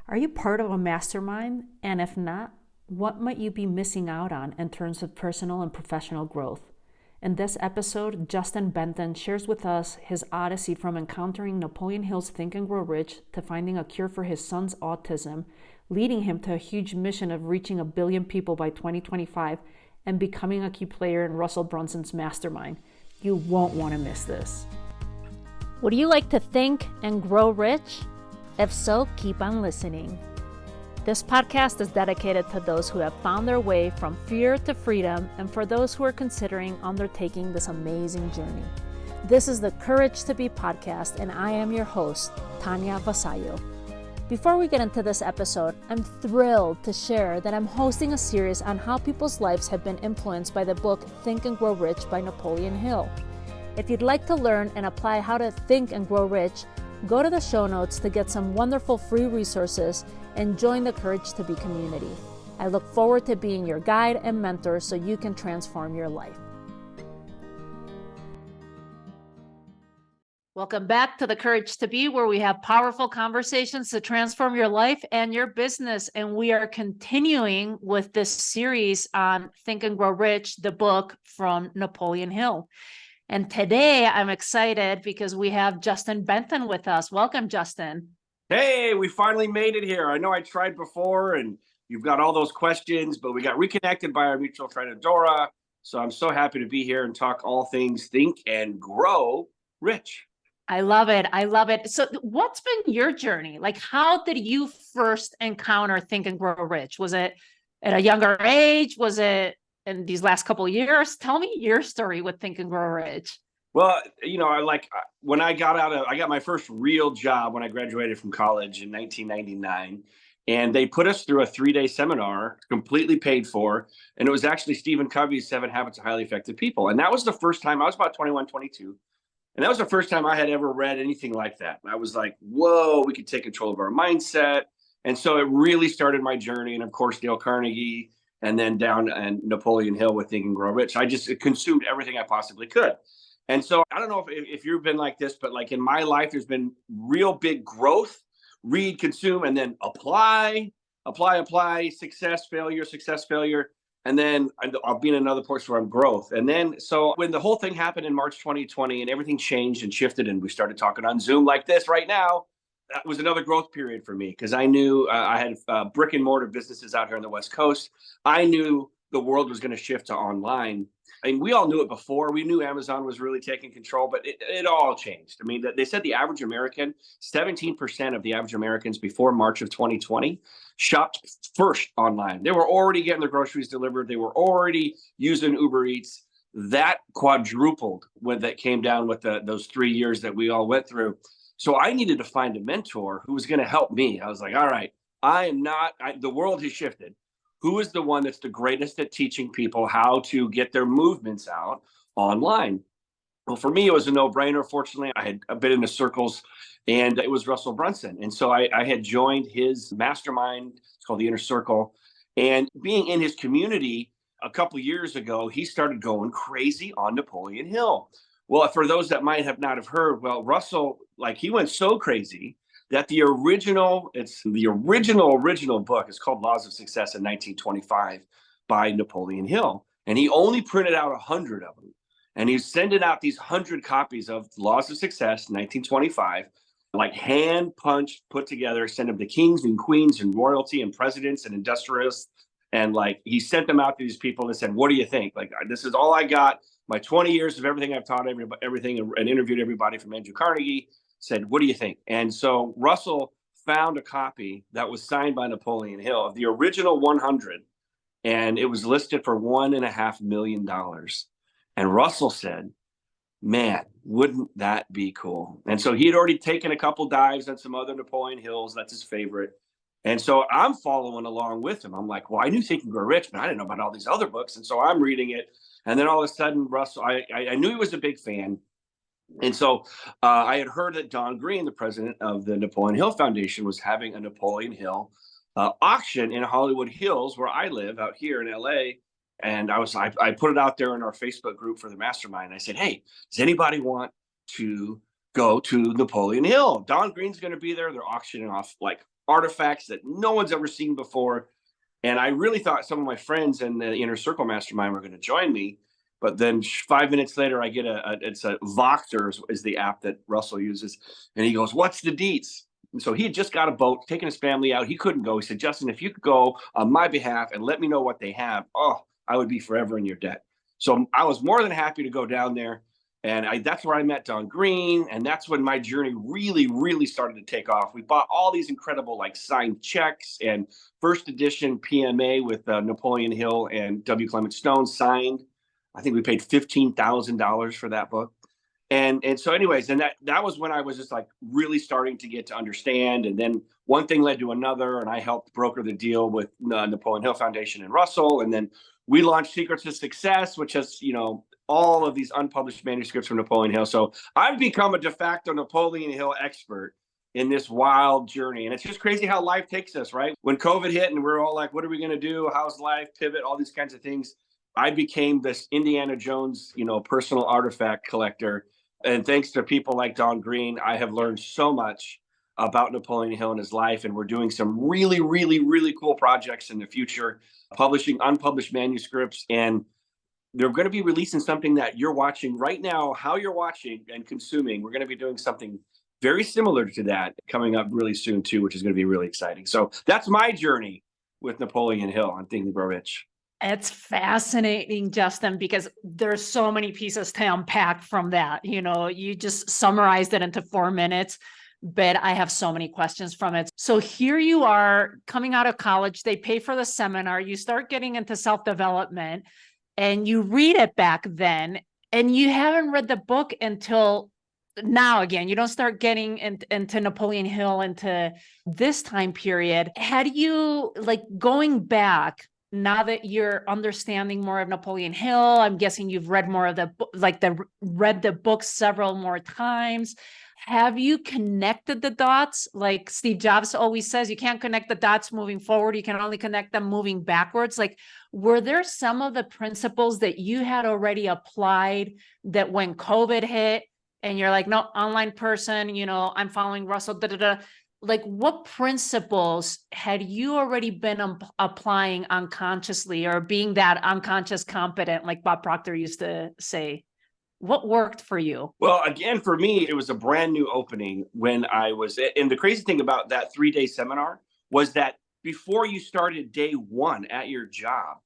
Are you part of a mastermind? And if not, what might you be missing out on in terms of personal and professional growth? In this episode, Justin Benton shares with us his odyssey from encountering Napoleon Hill's Think and Grow Rich to finding a cure for his son's autism, leading him to a huge mission of reaching 1 billion people by 2025 and becoming a key player in Russell Brunson's mastermind. You won't want to miss this. Would you like to think and grow rich? If so, keep on listening. This podcast is dedicated to those who have found their way from fear to freedom and for those who are considering undertaking this amazing journey. This is the Courage to Be podcast, and I am your host, Tanya Vasallo. Before we get into this episode, I'm thrilled to share that I'm hosting a series on how people's lives have been influenced by the book Think and Grow Rich by Napoleon Hill. If you'd like to learn and apply how to think and grow rich, go to the show notes to get some wonderful free resources and join the Courage to Be community. I look forward to being your guide and mentor so you can transform your life. Welcome back to the Courage to Be, where we have powerful conversations to transform your life and your business. And we are continuing with this series on Think and Grow Rich, the book from Napoleon Hill. And today I'm excited because we have Justin Benton with us. Welcome, Justin. Hey, we finally made it here. I know I tried before and you've got all those questions, but we got reconnected by our mutual friend, Adora. So I'm so happy to be here and talk all things Think and Grow Rich. I love it. I love it. So what's been your journey? Like, how did you first encounter Think and Grow Rich? Was it at a younger age? Was it in these last couple of years? Tell me your story with Think and Grow Rich. Well, when I got my first real job when I graduated from college in 1999, and they put us through a 3-day seminar, completely paid for. And it was actually Stephen Covey's 7 Habits of Highly Effective People. And that was the first time. I was about 21, 22. And that was the first time I had ever read anything like that. And I was like, whoa, we could take control of our mindset. And so it really started my journey. And of course, Dale Carnegie, and then down and Napoleon Hill with Think and Grow Rich. I just consumed everything I possibly could. And so I don't know if you've been like this, but like in my life, there's been real big growth, read, consume, and then apply, success, failure. And then I'll be in another place where I'm growth. And then, so when the whole thing happened in March 2020 and everything changed and shifted and we started talking on Zoom like this right now, that was another growth period for me because I knew I had brick and mortar businesses out here on the West Coast. I knew the world was going to shift to online. I mean, we all knew it before. We knew Amazon was really taking control, but it all changed. I mean, they said the average American, 17% of the average Americans before March of 2020 shopped first online. They were already getting their groceries delivered. They were already using Uber Eats. That quadrupled when that came down with those 3 years that we all went through. So I needed to find a mentor who was going to help me. I was like, all right, the world has shifted. Who is the one that's the greatest at teaching people how to get their movements out online? Well, for me, it was a no-brainer. Fortunately, I had been in the circles, and it was Russell Brunson. And so I had joined his mastermind. It's called the Inner Circle. And being in his community a couple of years ago, he started going crazy on Napoleon Hill. Well, for those that might have not have heard, well, Russell, he went so crazy that the original book is called Laws of Success in 1925 by Napoleon Hill. And he only printed out 100 of them. And he's sending out these 100 copies of Laws of Success, 1925, hand punched, put together, sent them to kings and queens and royalty and presidents and industrialists. And he sent them out to these people and said, what do you think? This is all I got. My 20 years of everything I've taught everything and interviewed everybody from Andrew Carnegie, said, what do you think? And so Russell found a copy that was signed by Napoleon Hill of the original 100, and it was listed for $1.5 million. And Russell said, man, wouldn't that be cool? And so he had already taken a couple dives on some other Napoleon Hills. That's his favorite. And so I'm following along with him. I'm like, well, I knew Think and Grow Rich, but I didn't know about all these other books. And so I'm reading it. And then all of a sudden, Russell, I knew he was a big fan. And so I had heard that Don Green, the president of the Napoleon Hill Foundation, was having a Napoleon Hill auction in Hollywood Hills, where I live out here in LA. And I put it out there in our Facebook group for the mastermind. I said, hey, does anybody want to go to Napoleon Hill? Don Green's going to be there. They're auctioning off artifacts that no one's ever seen before. And I really thought some of my friends in the Inner Circle Mastermind were going to join me. But then 5 minutes later, I get it's a Voxer is the app that Russell uses. And he goes, "What's the deets?" And so he had just got a boat, taking his family out. He couldn't go. He said, "Justin, if you could go on my behalf and let me know what they have, oh, I would be forever in your debt." So I was more than happy to go down there. And that's where I met Don Green. And that's when my journey really, really started to take off. We bought all these incredible like signed checks and first edition PMA with Napoleon Hill and W. Clement Stone signed. I think we paid $15,000 for that book. And so anyways, and that was when I was just like really starting to get to understand. And then one thing led to another, and I helped broker the deal with Napoleon Hill Foundation and Russell. And then we launched Secrets of Success, which has, all of these unpublished manuscripts from Napoleon Hill. So I've become a de facto Napoleon Hill expert in this wild journey. And it's just crazy how life takes us, right? When COVID hit and we're all like, what are we going to do? How's life? Pivot, all these kinds of things. I became this Indiana Jones, personal artifact collector. And thanks to people like Don Green, I have learned so much about Napoleon Hill and his life. And we're doing some really, really, really cool projects in the future, publishing unpublished manuscripts. And they're going to be releasing something that you're watching right now, how you're watching and consuming. We're going to be doing something very similar to that coming up really soon too, which is going to be really exciting. So that's my journey with Napoleon Hill on Think and Grow Rich. It's fascinating, Justin, because there's so many pieces to unpack from that. You just summarized it into 4 minutes, but I have so many questions from it. So here you are coming out of college, they pay for the seminar, you start getting into self-development and you read it back then, and you haven't read the book until now. Again, you don't start getting into Napoleon Hill into this time period. Had you, like, going back, now that you're understanding more of Napoleon Hill, I'm guessing you've read more of read the book several more times. Have you connected the dots? Like Steve Jobs always says, you can't connect the dots moving forward. You can only connect them moving backwards. Like, were there some of the principles that you had already applied that when COVID hit and you're like, no, online person, I'm following Russell, like, what principles had you already been applying unconsciously, or being that unconscious competent, like Bob Proctor used to say? What worked for you? Well, again, for me, it was a brand new opening when I was, and the crazy thing about that 3-day seminar was that before you started day one at your job,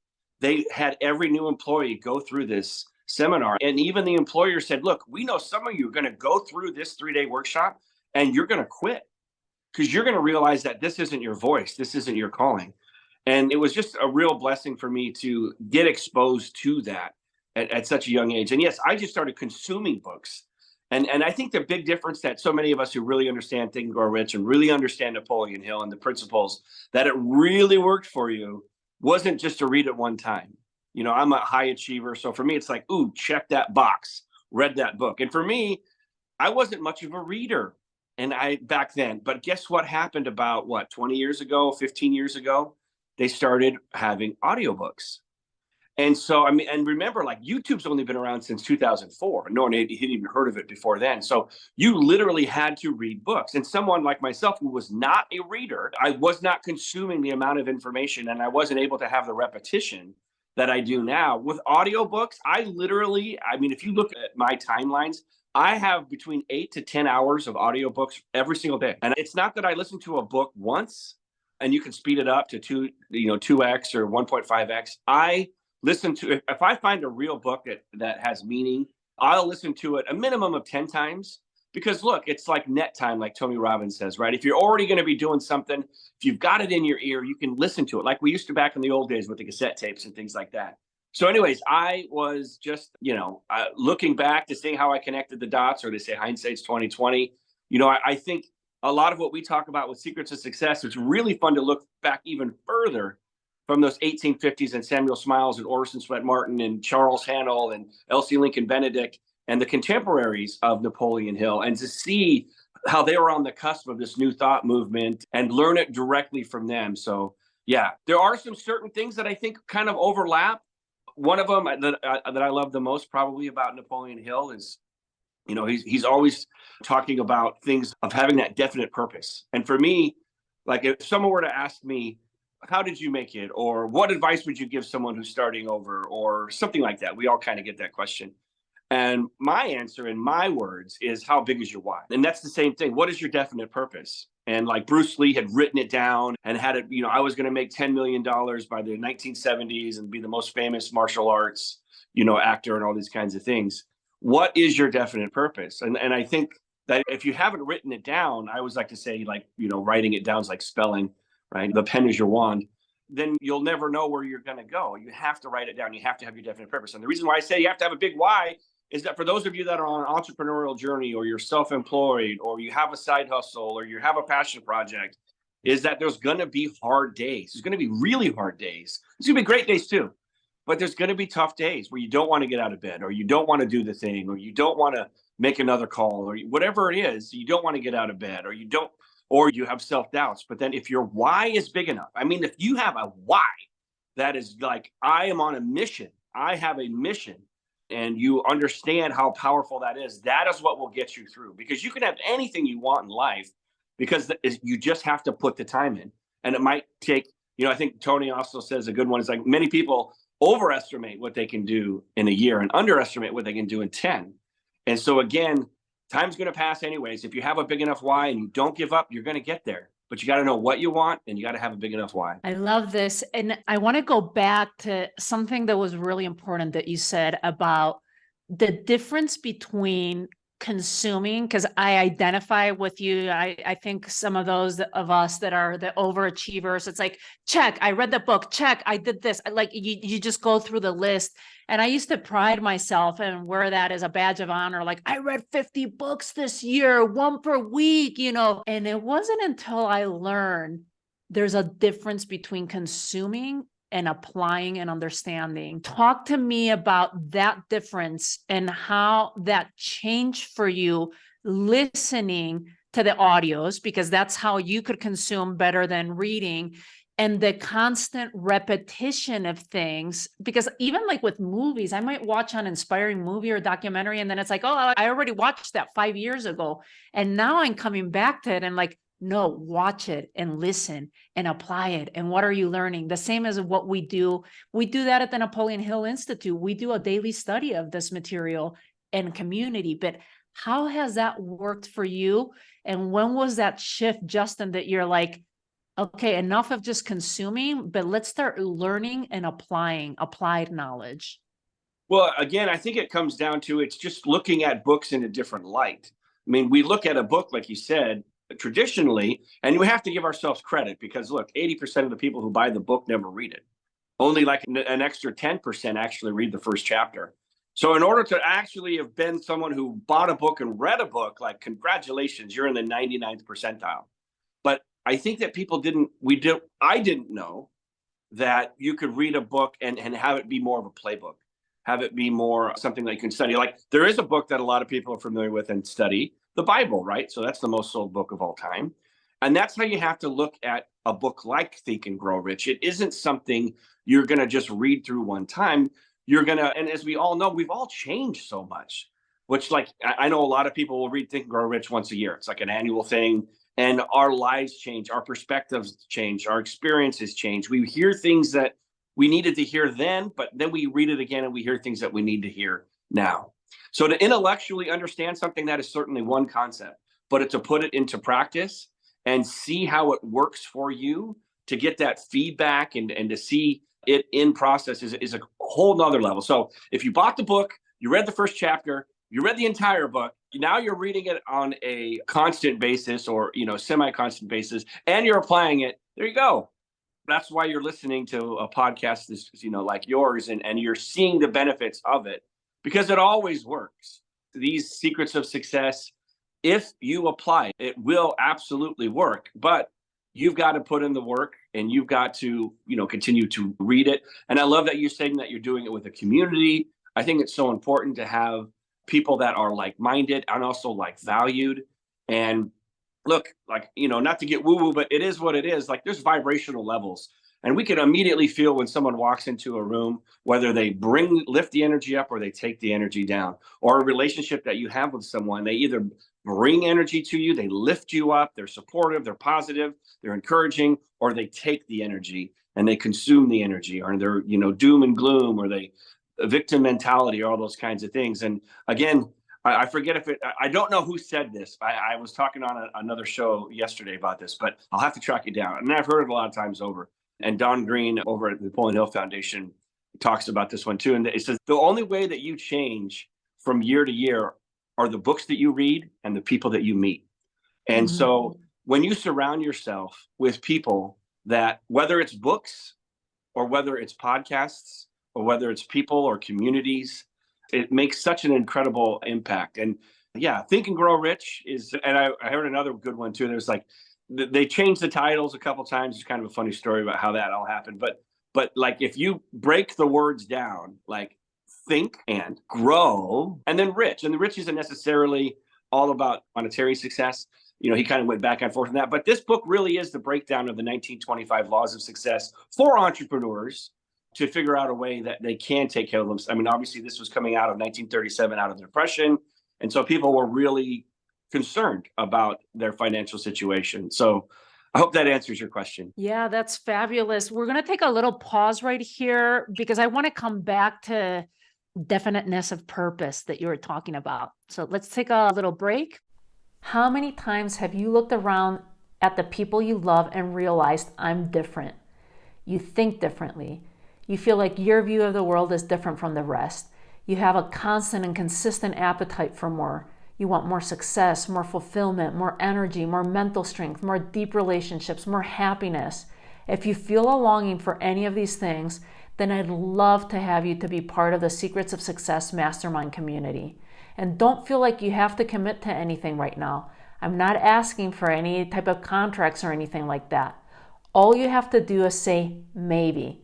they had every new employee go through this seminar. And even the employer said, look, we know some of you are going to go through this 3-day workshop and you're going to quit because you're going to realize that this isn't your voice. This isn't your calling. And it was just a real blessing for me to get exposed to that at such a young age. And yes, I just started consuming books. And I think the big difference that so many of us who really understand Think and Grow Rich and really understand Napoleon Hill and the principles, that it really worked for you, wasn't just to read it one time. I'm a high achiever. So for me, it's like, ooh, check that box, read that book. And for me, I wasn't much of a reader back then. But guess what happened about 20 years ago, 15 years ago? They started having audiobooks. And so, and remember, like, YouTube's only been around since 2004. No one had even heard of it before then. So you literally had to read books. And someone like myself, who was not a reader, I was not consuming the amount of information, and I wasn't able to have the repetition that I do now. With audiobooks, if you look at my timelines, I have between 8 to 10 hours of audiobooks every single day. And it's not that I listen to a book once and you can speed it up to 2x or 1.5x. I listen to it. If I find a real book that has meaning, I'll listen to it a minimum of 10 times. Because look, it's like net time, like Tony Robbins says, right? If you're already going to be doing something, if you've got it in your ear, you can listen to it like we used to back in the old days with the cassette tapes and things like that. So anyways, I was just, looking back to seeing how I connected the dots, or they say hindsight's 2020. I think a lot of what we talk about with Secrets of Success, it's really fun to look back even further from those 1850s and Samuel Smiles and Orson Swett Martin and Charles Hannell and Elsie Lincoln Benedict and the contemporaries of Napoleon Hill, and to see how they were on the cusp of this new thought movement and learn it directly from them. So yeah, there are some certain things that I think kind of overlap. One of them that I love the most probably about Napoleon Hill is, he's always talking about things of having that definite purpose. And for me, Like if someone were to ask me, how did you make it? Or what advice would you give someone who's starting over? Or something like that. We all kind of get that question. And my answer in my words is, how big is your why? And that's the same thing. What is your definite purpose? And like Bruce Lee had written it down and had it, I was going to make $10 million by the 1970s and be the most famous martial arts, actor and all these kinds of things. What is your definite purpose? And I think that if you haven't written it down, I always like to say, like, writing it down is like spelling, right? The pen is your wand. Then you'll never know where you're going to go. You have to write it down. You have to have your definite purpose. And the reason why I say you have to have a big why is that for those of you that are on an entrepreneurial journey, or you're self-employed, or you have a side hustle, or you have a passion project, is that there's going to be hard days. There's going to be really hard days. There's going to be great days too, but there's going to be tough days where you don't want to get out of bed, or you don't want to do the thing, or you don't want to make another call, or whatever it is, you don't want to get out of bed, or you have self-doubts. But then if your why is big enough, if you have a why that is like, I am on a mission, I have a mission, and you understand how powerful that is what will get you through. Because you can have anything you want in life, because you just have to put the time in. And it might take, I think Tony also says a good one is like, many people overestimate what they can do in a year and underestimate what they can do in 10. And so again, time's going to pass anyways. If you have a big enough why and you don't give up, you're going to get there. But you got to know what you want, and you got to have a big enough why. I love this. And I want to go back to something that was really important that you said about the difference between consuming, because I identify with you. I think some of those of us that are the overachievers, it's like, check, I read the book, check, I did this. Like you just go through the list. And I used to pride myself and wear that as a badge of honor. Like, I read 50 books this year, one per week, and it wasn't until I learned there's a difference between consuming and applying and understanding. Talk to me about that difference and how that changed for you listening to the audios, because that's how you could consume better than reading, and the constant repetition of things. Because even like with movies, I might watch an inspiring movie or documentary, and then it's like, oh, I already watched that 5 years ago. And now I'm coming back to it and like, no, watch it and listen and apply it. And what are you learning? The same as what we do. We do that at the Napoleon Hill Institute. We do a daily study of this material and community. But how has that worked for you? And when was that shift, Justin, that you're like, okay, enough of just consuming, but let's start learning and applying applied knowledge? Well, again, I think it comes down to, it's just looking at books in a different light. We look at a book, like you said, traditionally, and we have to give ourselves credit, because look, 80% of the people who buy the book never read it. Only like an extra 10% actually read the first chapter. So in order to actually have been someone who bought a book and read a book, like, congratulations, you're in the 99th percentile. But I think that I didn't know that you could read a book and have it be more of a playbook, have it be more something that you can study. Like, there is a book that a lot of people are familiar with and study, the Bible, right? So that's the most sold book of all time. And that's how you have to look at a book like Think and Grow Rich. It isn't something you're going to just read through one time. And as we all know, we've all changed so much, which, like, I know a lot of people will read Think and Grow Rich once a year. It's like an annual thing. And our lives change, our perspectives change, our experiences change. We hear things that we needed to hear then, but then we read it again and we hear things that we need to hear now. So to intellectually understand something, that is certainly one concept, but to put it into practice and see how it works for you, to get that feedback and to see it in process is a whole nother level. So if you bought the book, you read the first chapter, you read the entire book, now you're reading it on a constant basis, or semi-constant basis, and you're applying it, there you go. That's why you're listening to a podcast like yours, and you're seeing the benefits of it, because it always works. These secrets of success, if you apply it will absolutely work. But you've got to put in the work, and you've got to continue to read it. And I love that you're saying that you're doing it with a community. I think it's so important to have people that are like-minded and also valued. And look, not to get woo-woo, but it is what it is. Like, there's vibrational levels, and we can immediately feel when someone walks into a room, whether they lift the energy up or they take the energy down, or a relationship that you have with someone, they either bring energy to you. They lift you up. They're supportive. They're positive. They're encouraging, or they take the energy and they consume the energy, or they're, doom and gloom, or they victim mentality, or all those kinds of things. And again, I forget I don't know who said this. I was talking on another show yesterday about this, but I'll have to track it down. And I've heard it a lot of times over. And Don Green over at the Napoleon Hill Foundation talks about this one too. And it says the only way that you change from year to year are the books that you read and the people that you meet. And so when you surround yourself with people that, whether it's books or whether it's podcasts or whether it's people or communities, it makes such an incredible impact. And yeah, Think and Grow Rich is, and I heard another good one too. There's like, they changed the titles a couple times. It's kind of a funny story about how that all happened. But like, if you break the words down, like think and grow and then rich, and the rich isn't necessarily all about monetary success. He kind of went back and forth on that. But this book really is the breakdown of the 1925 laws of success for entrepreneurs to figure out a way that they can take care of themselves. I mean, obviously, this was coming out of 1937, out of the Depression. And so people were really concerned about their financial situation. So I hope that answers your question. Yeah, that's fabulous. We're going to take a little pause right here because I want to come back to definiteness of purpose that you were talking about. So let's take a little break. How many times have you looked around at the people you love and realized, I'm different? You think differently. You feel like your view of the world is different from the rest. You have a constant and consistent appetite for more. You want more success, more fulfillment, more energy, more mental strength, more deep relationships, more happiness. If you feel a longing for any of these things, then I'd love to have you to be part of the Secrets of Success Mastermind community. And don't feel like you have to commit to anything right now. I'm not asking for any type of contracts or anything like that. All you have to do is say maybe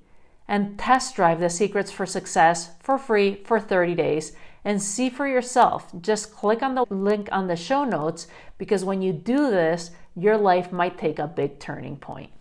and test drive the Secrets for Success for free for 30 days and see for yourself. Just click on the link on the show notes, because when you do this, your life might take a big turning point.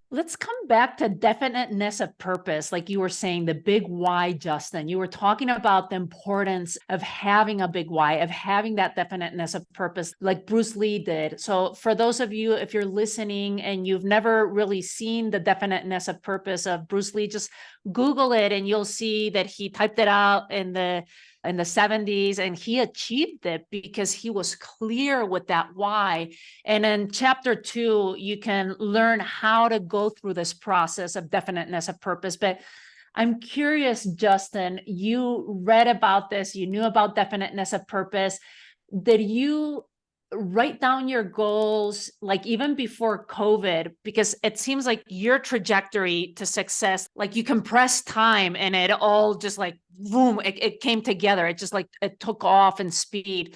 Let's come back to definiteness of purpose. Like you were saying, the big why, Justin. You were talking about the importance of having a big why, of having that definiteness of purpose, like Bruce Lee did. So for those of you, if you're listening and you've never really seen the definiteness of purpose of Bruce Lee, just Google it and you'll see that he typed it out in the 70s, and he achieved it because he was clear with that why. And in chapter 2, you can learn how to go through this process of definiteness of purpose. But I'm curious, Justin, you read about this, you knew about definiteness of purpose. Did you write down your goals, like even before COVID? Because it seems like your trajectory to success, like you compressed time and it all just like, boom, it came together. It just like, it took off in speed.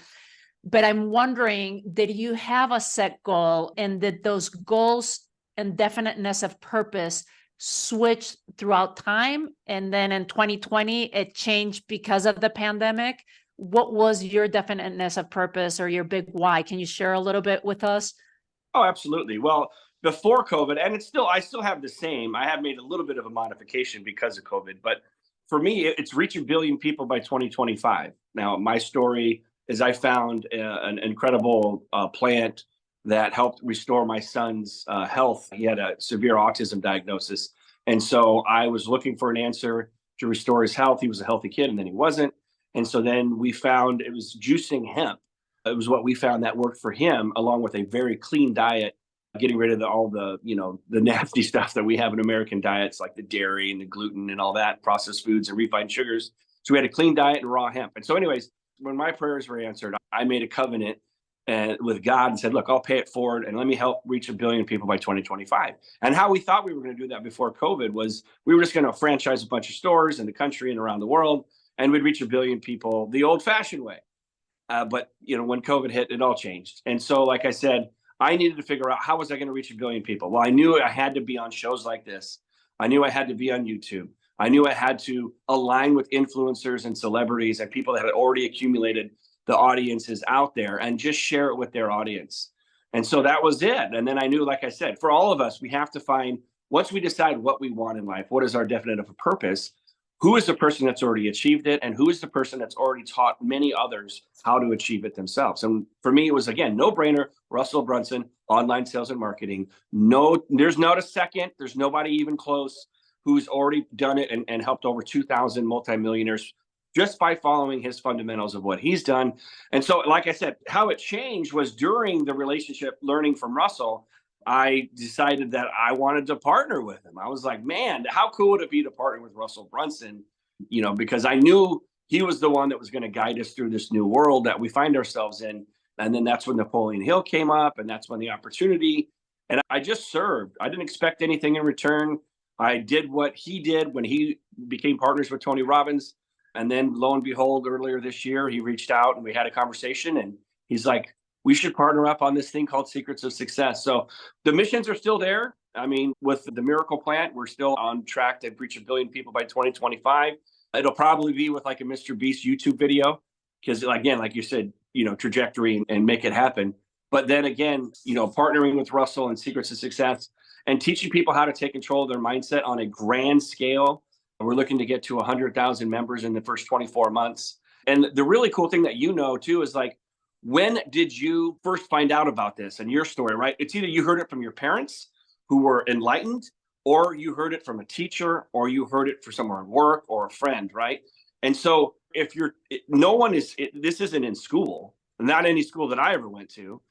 But I'm wondering, did you have a set goal, and did those goals and definiteness of purpose switch throughout time? And then in 2020, it changed because of the pandemic. What was your definiteness of purpose or your big why? Can you share a little bit with us? Oh, absolutely. Well, before COVID, and I still have the same. I have made a little bit of a modification because of COVID, but for me, it's reach 1 billion people by 2025. Now, my story is I found an incredible plant that helped restore my son's health. He had a severe autism diagnosis. And so I was looking for an answer to restore his health. He was a healthy kid, and then he wasn't. And so then we found it was juicing hemp. It was what we found that worked for him, along with a very clean diet, getting rid of all the nasty stuff that we have in American diets, like the dairy and the gluten and all that, processed foods and refined sugars. So we had a clean diet and raw hemp. And so anyways, when my prayers were answered, I made a covenant with God and said, look, I'll pay it forward and let me help reach 1 billion people by 2025. And how we thought we were going to do that before COVID was we were just going to franchise a bunch of stores in the country and around the world, and we'd reach 1 billion people the old fashioned way. But when COVID hit, it all changed. And so, like I said, I needed to figure out, how was I going to reach 1 billion people? Well, I knew I had to be on shows like this. I knew I had to be on YouTube. I knew I had to align with influencers and celebrities and people that had already accumulated the audiences out there and just share it with their audience. And so that was it. And then I knew, like I said, for all of us, we have to find, once we decide what we want in life, what is our definitive purpose, who is the person that's already achieved it, and who is the person that's already taught many others how to achieve it themselves. And for me, it was, again, no brainer. Russell Brunson, online sales and marketing. No, there's not a second. There's nobody even close who's already done it and helped over 2,000 multimillionaires just by following his fundamentals of what he's done. And so, like I said, how it changed was during the relationship learning from Russell, I decided that I wanted to partner with him. I was like, man, how cool would it be to partner with Russell Brunson? Because I knew he was the one that was going to guide us through this new world that we find ourselves in. And then that's when Napoleon Hill came up, and that's when the opportunity. And I just served. I didn't expect anything in return. I did what he did when he became partners with Tony Robbins. And then lo and behold, earlier this year, he reached out and we had a conversation, and he's like, we should partner up on this thing called Secrets of Success. So the missions are still there. I mean, with the Miracle Plant, we're still on track to reach 1 billion people by 2025. It'll probably be with like a Mr. Beast YouTube video, because again, like you said, trajectory and make it happen. But then again, partnering with Russell and Secrets of Success and teaching people how to take control of their mindset on a grand scale. We're looking to get to 100,000 members in the first 24 months. And the really cool thing that too is like, when did you first find out about this and your story, right? It's either you heard it from your parents who were enlightened, or you heard it from a teacher, or you heard it from somewhere at work or a friend, right? And so if this isn't in school, not any school that I ever went to.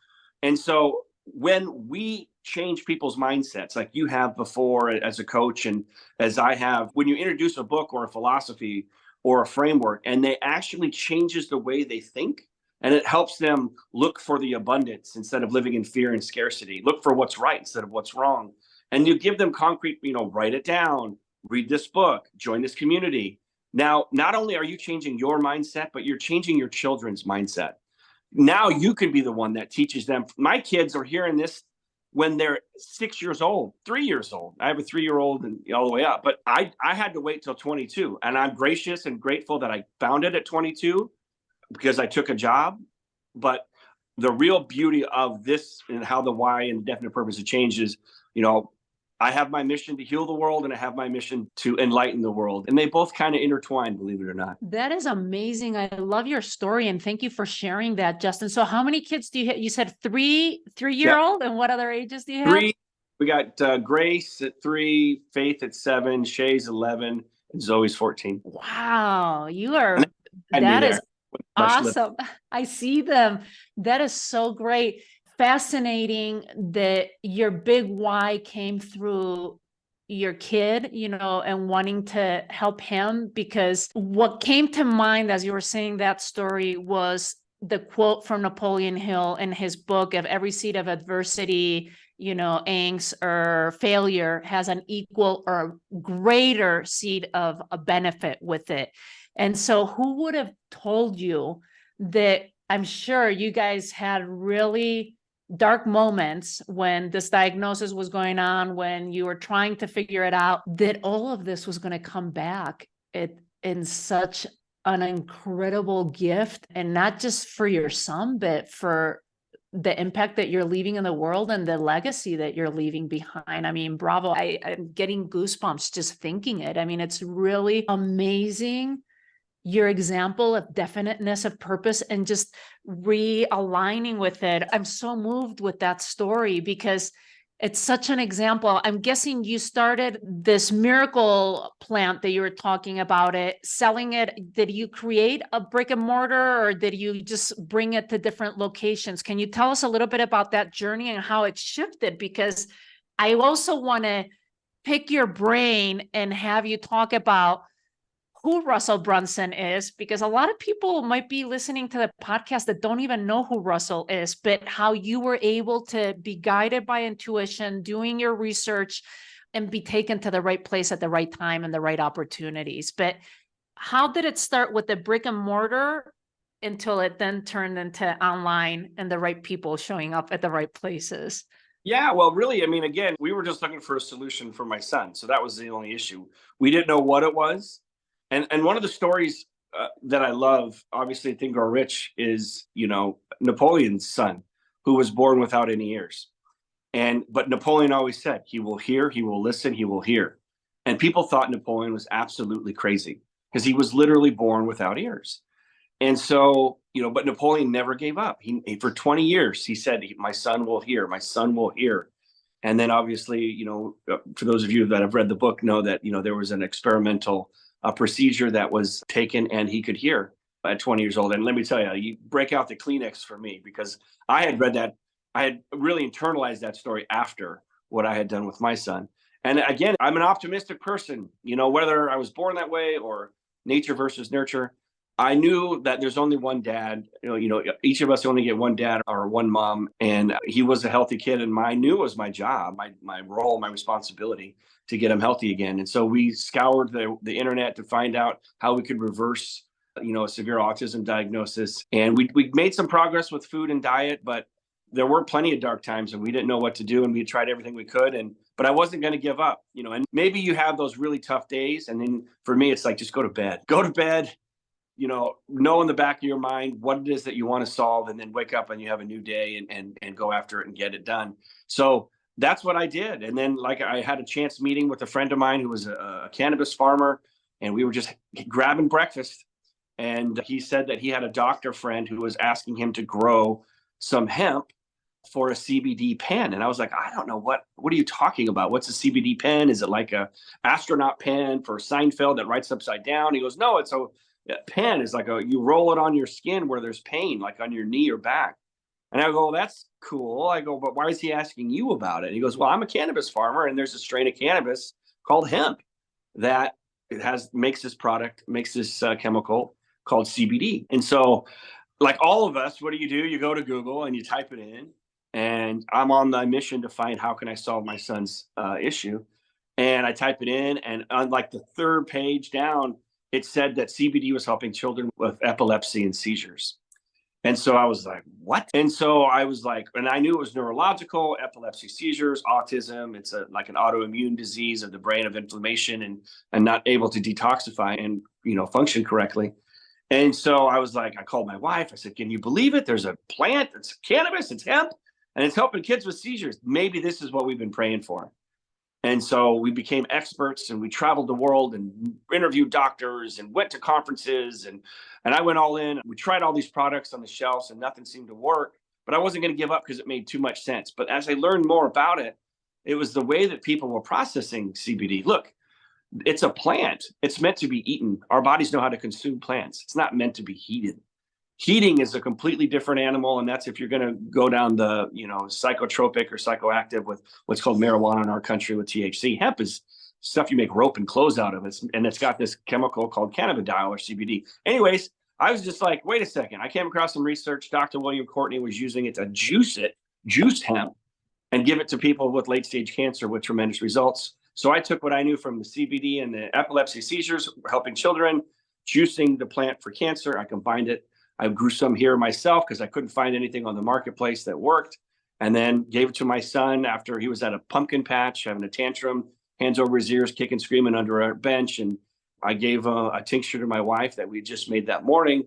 And so when we change people's mindsets, like you have before as a coach and as I have, when you introduce a book or a philosophy or a framework, and they actually changes the way they think, and it helps them look for the abundance instead of living in fear and scarcity, look for what's right instead of what's wrong. And you give them concrete, write it down, read this book, join this community. Now, not only are you changing your mindset, but you're changing your children's mindset. Now you can be the one that teaches them. My kids are hearing this when they're 6 years old, 3 years old. I have a 3-year-old and all the way up, but I had to wait till 22. And I'm gracious and grateful that I found it at 22 because I took a job. But the real beauty of this and how the why and definite purpose of change is, I have my mission to heal the world, and I have my mission to enlighten the world. And they both kind of intertwine, believe it or not. That is amazing. I love your story, and thank you for sharing that, Justin. So how many kids do you have? You said three-year-old, and what other ages do you have? 3. We got Grace at 3, Faith at 7, Shay's 11, and Zoe's 14. Wow. That is awesome. I see them. That is so great. Fascinating that your big why came through your kid, and wanting to help him, because what came to mind as you were saying that story was the quote from Napoleon Hill in his book of every seed of adversity, angst or failure has an equal or greater seed of a benefit with it. And so who would have told you that? I'm sure you guys had really dark moments when this diagnosis was going on, when you were trying to figure it out, that all of this was going to come back in such an incredible gift, and not just for your son, but for the impact that you're leaving in the world and the legacy that you're leaving behind. I mean, bravo. I'm getting goosebumps just thinking it. I mean, it's really amazing, your example of definiteness of purpose and just realigning with it. I'm so moved with that story because it's such an example. I'm guessing you started this miracle plant that you were talking about, selling it. Did you create a brick and mortar, or did you just bring it to different locations? Can you tell us a little bit about that journey and how it shifted? Because I also want to pick your brain and have you talk about who Russell Brunson is, because a lot of people might be listening to the podcast that don't even know who Russell is, but how you were able to be guided by intuition, doing your research, and be taken to the right place at the right time and the right opportunities. But how did it start with the brick and mortar until it then turned into online and the right people showing up at the right places? Yeah, well, really, I mean, again, we were just looking for a solution for my son. So that was the only issue. We didn't know what it was. And one of the stories that I love, obviously, Think Grow Rich, is, Napoleon's son, who was born without any ears. But Napoleon always said, he will hear, he will listen, he will hear. And people thought Napoleon was absolutely crazy because he was literally born without ears. And so, but Napoleon never gave up. For 20 years, he said, my son will hear, my son will hear. And then obviously, for those of you that have read the book know that, there was an experimental procedure that was taken and he could hear at 20 years old. And let me tell you, you break out the Kleenex for me, because I had read that. I had really internalized that story after what I had done with my son. And again, I'm an optimistic person, whether I was born that way or nature versus nurture. I knew that there's only one dad. Each of us only get one dad or one mom, and he was a healthy kid. And I knew it was my job, my role, my responsibility to get him healthy again. And so we scoured the internet to find out how we could reverse, a severe autism diagnosis. And we made some progress with food and diet, but there were plenty of dark times, and we didn't know what to do. And we tried everything we could, but I wasn't going to give up. And maybe you have those really tough days, and then for me, it's like just go to bed. Know in the back of your mind what it is that you want to solve, and then wake up and you have a new day and go after it and get it done. So that's what I did. And then I had a chance meeting with a friend of mine who was a cannabis farmer, and we were just grabbing breakfast. And he said that he had a doctor friend who was asking him to grow some hemp for a CBD pen. And I was like, I don't know, what are you talking about? What's a CBD pen? Is it like a astronaut pen for Seinfeld that writes upside down? He goes, no, it's a pen is like you roll it on your skin where there's pain, like on your knee or back. And I go, well, that's cool. I go, but why is he asking you about it? And he goes, well, I'm a cannabis farmer, and there's a strain of cannabis called hemp that makes this chemical called CBD. And so, like all of us, what do? You go to Google and you type it in. And I'm on the mission to find how can I solve my son's issue. And I type it in, and on like the third page down, it said that CBD was helping children with epilepsy and seizures. And so I was like, what? And so I was like, and I knew it was neurological, epilepsy, seizures, autism. It's like an autoimmune disease of the brain, of inflammation and not able to detoxify and, function correctly. And so I was like, I called my wife. I said, can you believe it? There's a plant, it's cannabis, it's hemp, and it's helping kids with seizures. Maybe this is what we've been praying for. And so we became experts, and we traveled the world and interviewed doctors and went to conferences, and I went all in. We tried all these products on the shelves, and nothing seemed to work, but I wasn't going to give up because it made too much sense. But as I learned more about it, it was the way that people were processing CBD. Look, it's a plant. It's meant to be eaten. Our bodies know how to consume plants. It's not meant to be heated. Heating is a completely different animal, and that's if you're going to go down the psychotropic or psychoactive with what's called marijuana in our country with THC. Hemp is stuff you make rope and clothes out of. And it's got this chemical called cannabidiol or CBD. Anyways, I was just like, wait a second. I came across some research. Dr. William Courtney was using it to juice hemp, and give it to people with late stage cancer with tremendous results. So I took what I knew from the CBD and the epilepsy, seizures, helping children, juicing the plant for cancer. I combined it. I grew some here myself because I couldn't find anything on the marketplace that worked, and then gave it to my son after he was at a pumpkin patch, having a tantrum, hands over his ears, kicking, screaming under a bench. And I gave a tincture to my wife that we just made that morning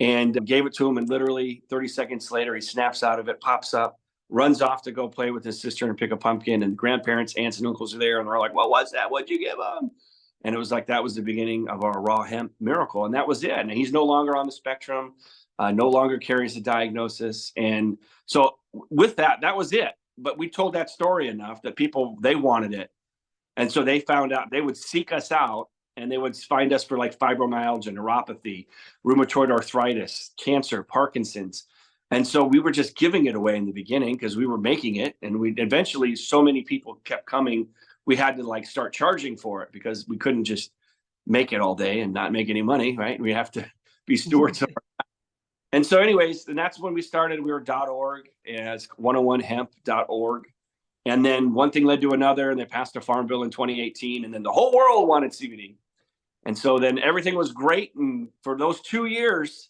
and gave it to him. And literally 30 seconds later, he snaps out of it, pops up, runs off to go play with his sister and pick a pumpkin. And grandparents, aunts and uncles are there, and they're like, well, what's that? What'd you give him? And it was like, that was the beginning of our raw hemp miracle. And that was it. And he's no longer on the spectrum, no longer carries a diagnosis. And so with that was it. But we told that story enough that people, they wanted it. And so they found out, they would seek us out, and they would find us for like fibromyalgia, neuropathy, rheumatoid arthritis, cancer, Parkinson's. And so we were just giving it away in the beginning because we were making it. And we eventually, so many people kept coming, we had to start charging for it because we couldn't just make it all day and not make any money, right? We have to be stewards of our. And so anyways, and that's when we started. We were .org, as 101hemp.org. And then one thing led to another, and they passed a farm bill in 2018, and then the whole world wanted CBD. And so then everything was great. And for those 2 years,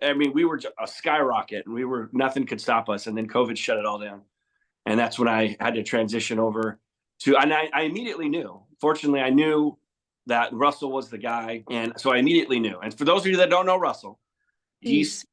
I mean, we were a skyrocket, and nothing could stop us. And then COVID shut it all down. And that's when I had to transition over to, and I immediately knew, fortunately, I knew that Russell was the guy. And so I immediately knew. And for those of you that don't know Russell, Please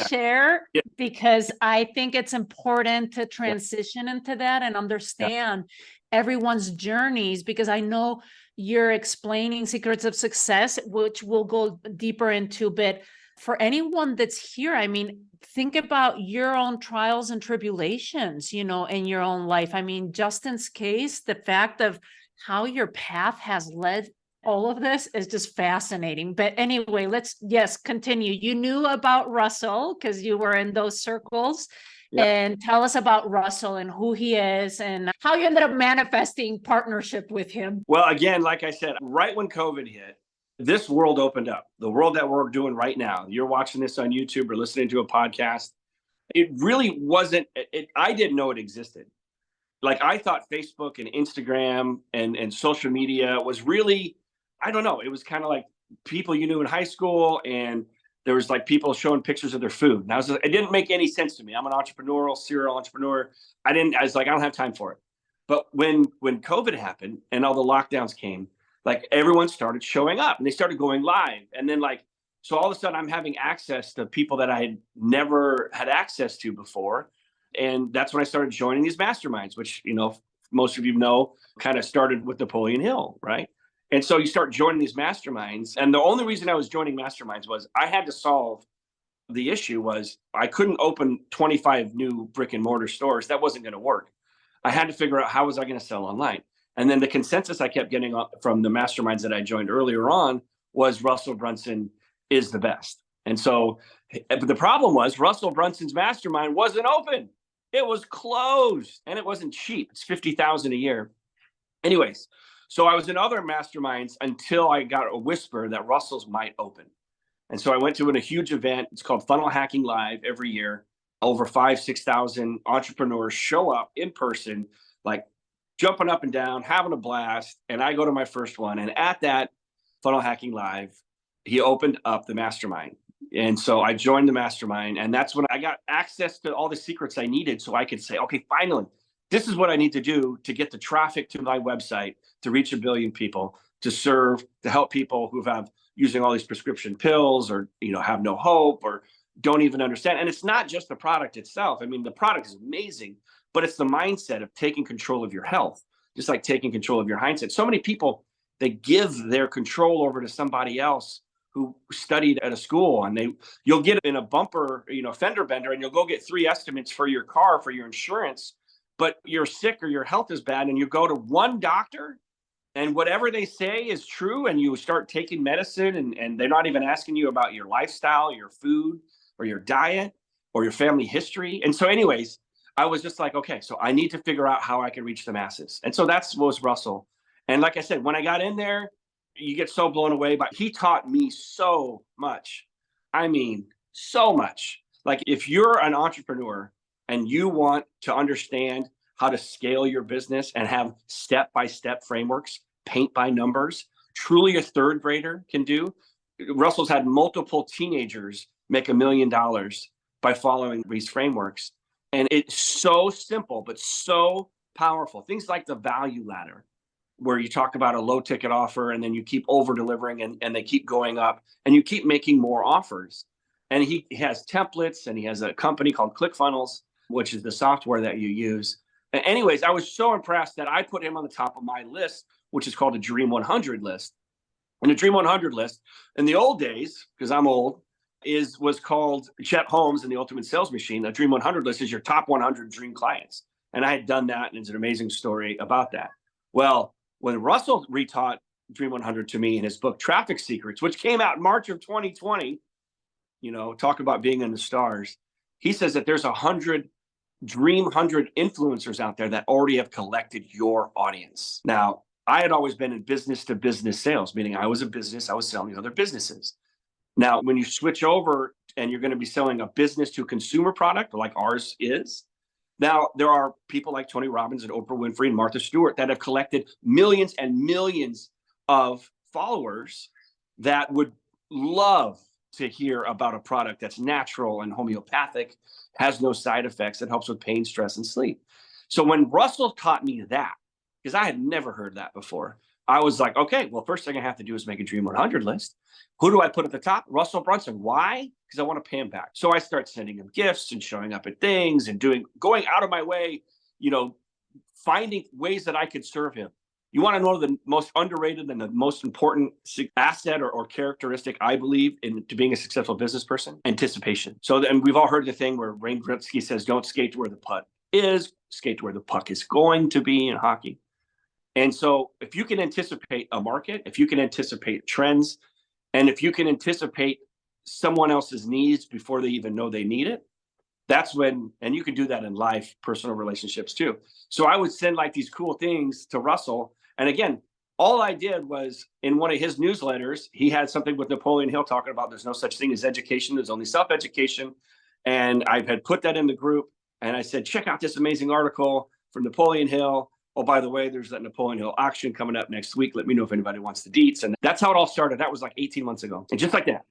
share, because I think it's important to transition into that and understand. everyone's journeys, because I know you're explaining secrets of success, which we'll go deeper into. But for anyone that's here, I mean, think about your own trials and tribulations, you know, in your own life. I mean, Justin's case, the fact of how your path has led all of this is just fascinating. But anyway, yes, continue. You knew about Russell because you were in those circles. Yep. And tell us about Russell and who he is and how you ended up manifesting partnership with him. Well, again, like I said, right when COVID hit, this world opened up. The world that we're doing right now. You're watching this on YouTube or listening to a podcast. It really wasn't, I didn't know it existed. Like I thought Facebook and Instagram and social media was really, I don't know. It was kind of like people you knew in high school, and there was like people showing pictures of their food. And it didn't make any sense to me. I'm an entrepreneurial, serial entrepreneur. I was like, I don't have time for it. But when COVID happened and all the lockdowns came, like everyone started showing up and they started going live. And then so all of a sudden I'm having access to people that I had never had access to before. And that's when I started joining these masterminds, which, you know, most of you know, kind of started with Napoleon Hill, right? And so you start joining these masterminds. And the only reason I was joining masterminds was I had to solve the issue was I couldn't open 25 new brick and mortar stores. That wasn't going to work. I had to figure out how was I going to sell online. And then the consensus I kept getting from the masterminds that I joined earlier on was Russell Brunson is the best. And so, but the problem was Russell Brunson's mastermind wasn't open. It was closed and it wasn't cheap. It's $50,000 a year. Anyways, so I was in other masterminds until I got a whisper that Russell's might open. And so I went to a huge event. It's called Funnel Hacking Live every year. Over 5,000-6,000 entrepreneurs show up in person, like jumping up and down, having a blast. And I go to my first one. And at that Funnel Hacking Live, he opened up the mastermind. And so I joined the mastermind. And that's when I got access to all the secrets I needed so I could say, okay, finally, this is what I need to do to get the traffic to my website, to reach 1 billion people, to serve, to help people who have using all these prescription pills or, you know, have no hope or don't even understand. And it's not just the product itself. I mean, the product is amazing, but it's the mindset of taking control of your health, just like taking control of your mindset. So many people, they give their control over to somebody else who studied at a school, and you'll get in a bumper, you know, fender bender, and you'll go get 3 estimates for your car, for your insurance, but you're sick or your health is bad, and you go to one doctor and whatever they say is true, and you start taking medicine and they're not even asking you about your lifestyle, your food, or your diet, or your family history. And so anyways, I was just like, okay, so I need to figure out how I can reach the masses. And so that was Russell. And like I said, when I got in there, you get so blown away, but he taught me so much. I mean, so much. Like if you're an entrepreneur and you want to understand how to scale your business and have step-by-step frameworks, paint by numbers, truly a third grader can do. Russell's had multiple teenagers make $1 million by following these frameworks. And it's so simple, but so powerful. Things like the value ladder, where you talk about a low ticket offer and then you keep over delivering and they keep going up and you keep making more offers. And he has templates and he has a company called ClickFunnels, which is the software that you use. And anyways, I was so impressed that I put him on the top of my list, which is called a Dream 100 list. And the Dream 100 list in the old days, because I'm old, was called Chet Holmes and the Ultimate Sales Machine. A Dream 100 list is your top 100 dream clients. And I had done that, and it's an amazing story about that. Well, when Russell retaught Dream 100 to me in his book, Traffic Secrets, which came out in March of 2020, you know, talk about being in the stars. He says that there's 100 Dream 100 influencers out there that already have collected your audience. Now, I had always been in business to business sales, meaning I was a business, I was selling other businesses. Now, when you switch over and you're going to be selling a business to consumer product like ours is, now there are people like Tony Robbins and Oprah Winfrey and Martha Stewart that have collected millions and millions of followers that would love to hear about a product that's natural and homeopathic, has no side effects, that helps with pain, stress, and sleep. So when Russell taught me that, because I had never heard that before, I was like, okay, well, first thing I have to do is make a Dream 100 list. Who do I put at the top? Russell Brunson. Why? Because I want to pay him back. So I start sending him gifts and showing up at things and going out of my way, you know, finding ways that I could serve him. You want to know the most underrated and the most important asset or characteristic, I believe, to being a successful business person? Anticipation. So, and we've all heard the thing where Wayne Gretzky says, don't skate to where the puck is, skate to where the puck is going to be in hockey. And so if you can anticipate a market, if you can anticipate trends, and if you can anticipate someone else's needs before they even know they need it, that's when, and you can do that in life, personal relationships too. So I would send like these cool things to Russell. And again, all I did was in one of his newsletters, he had something with Napoleon Hill talking about there's no such thing as education. There's only self-education. And I had put that in the group and I said, check out this amazing article from Napoleon Hill. Oh, by the way, there's that Napoleon Hill auction coming up next week. Let me know if anybody wants the deets. And that's how it all started. That was like 18 months ago. And just like that,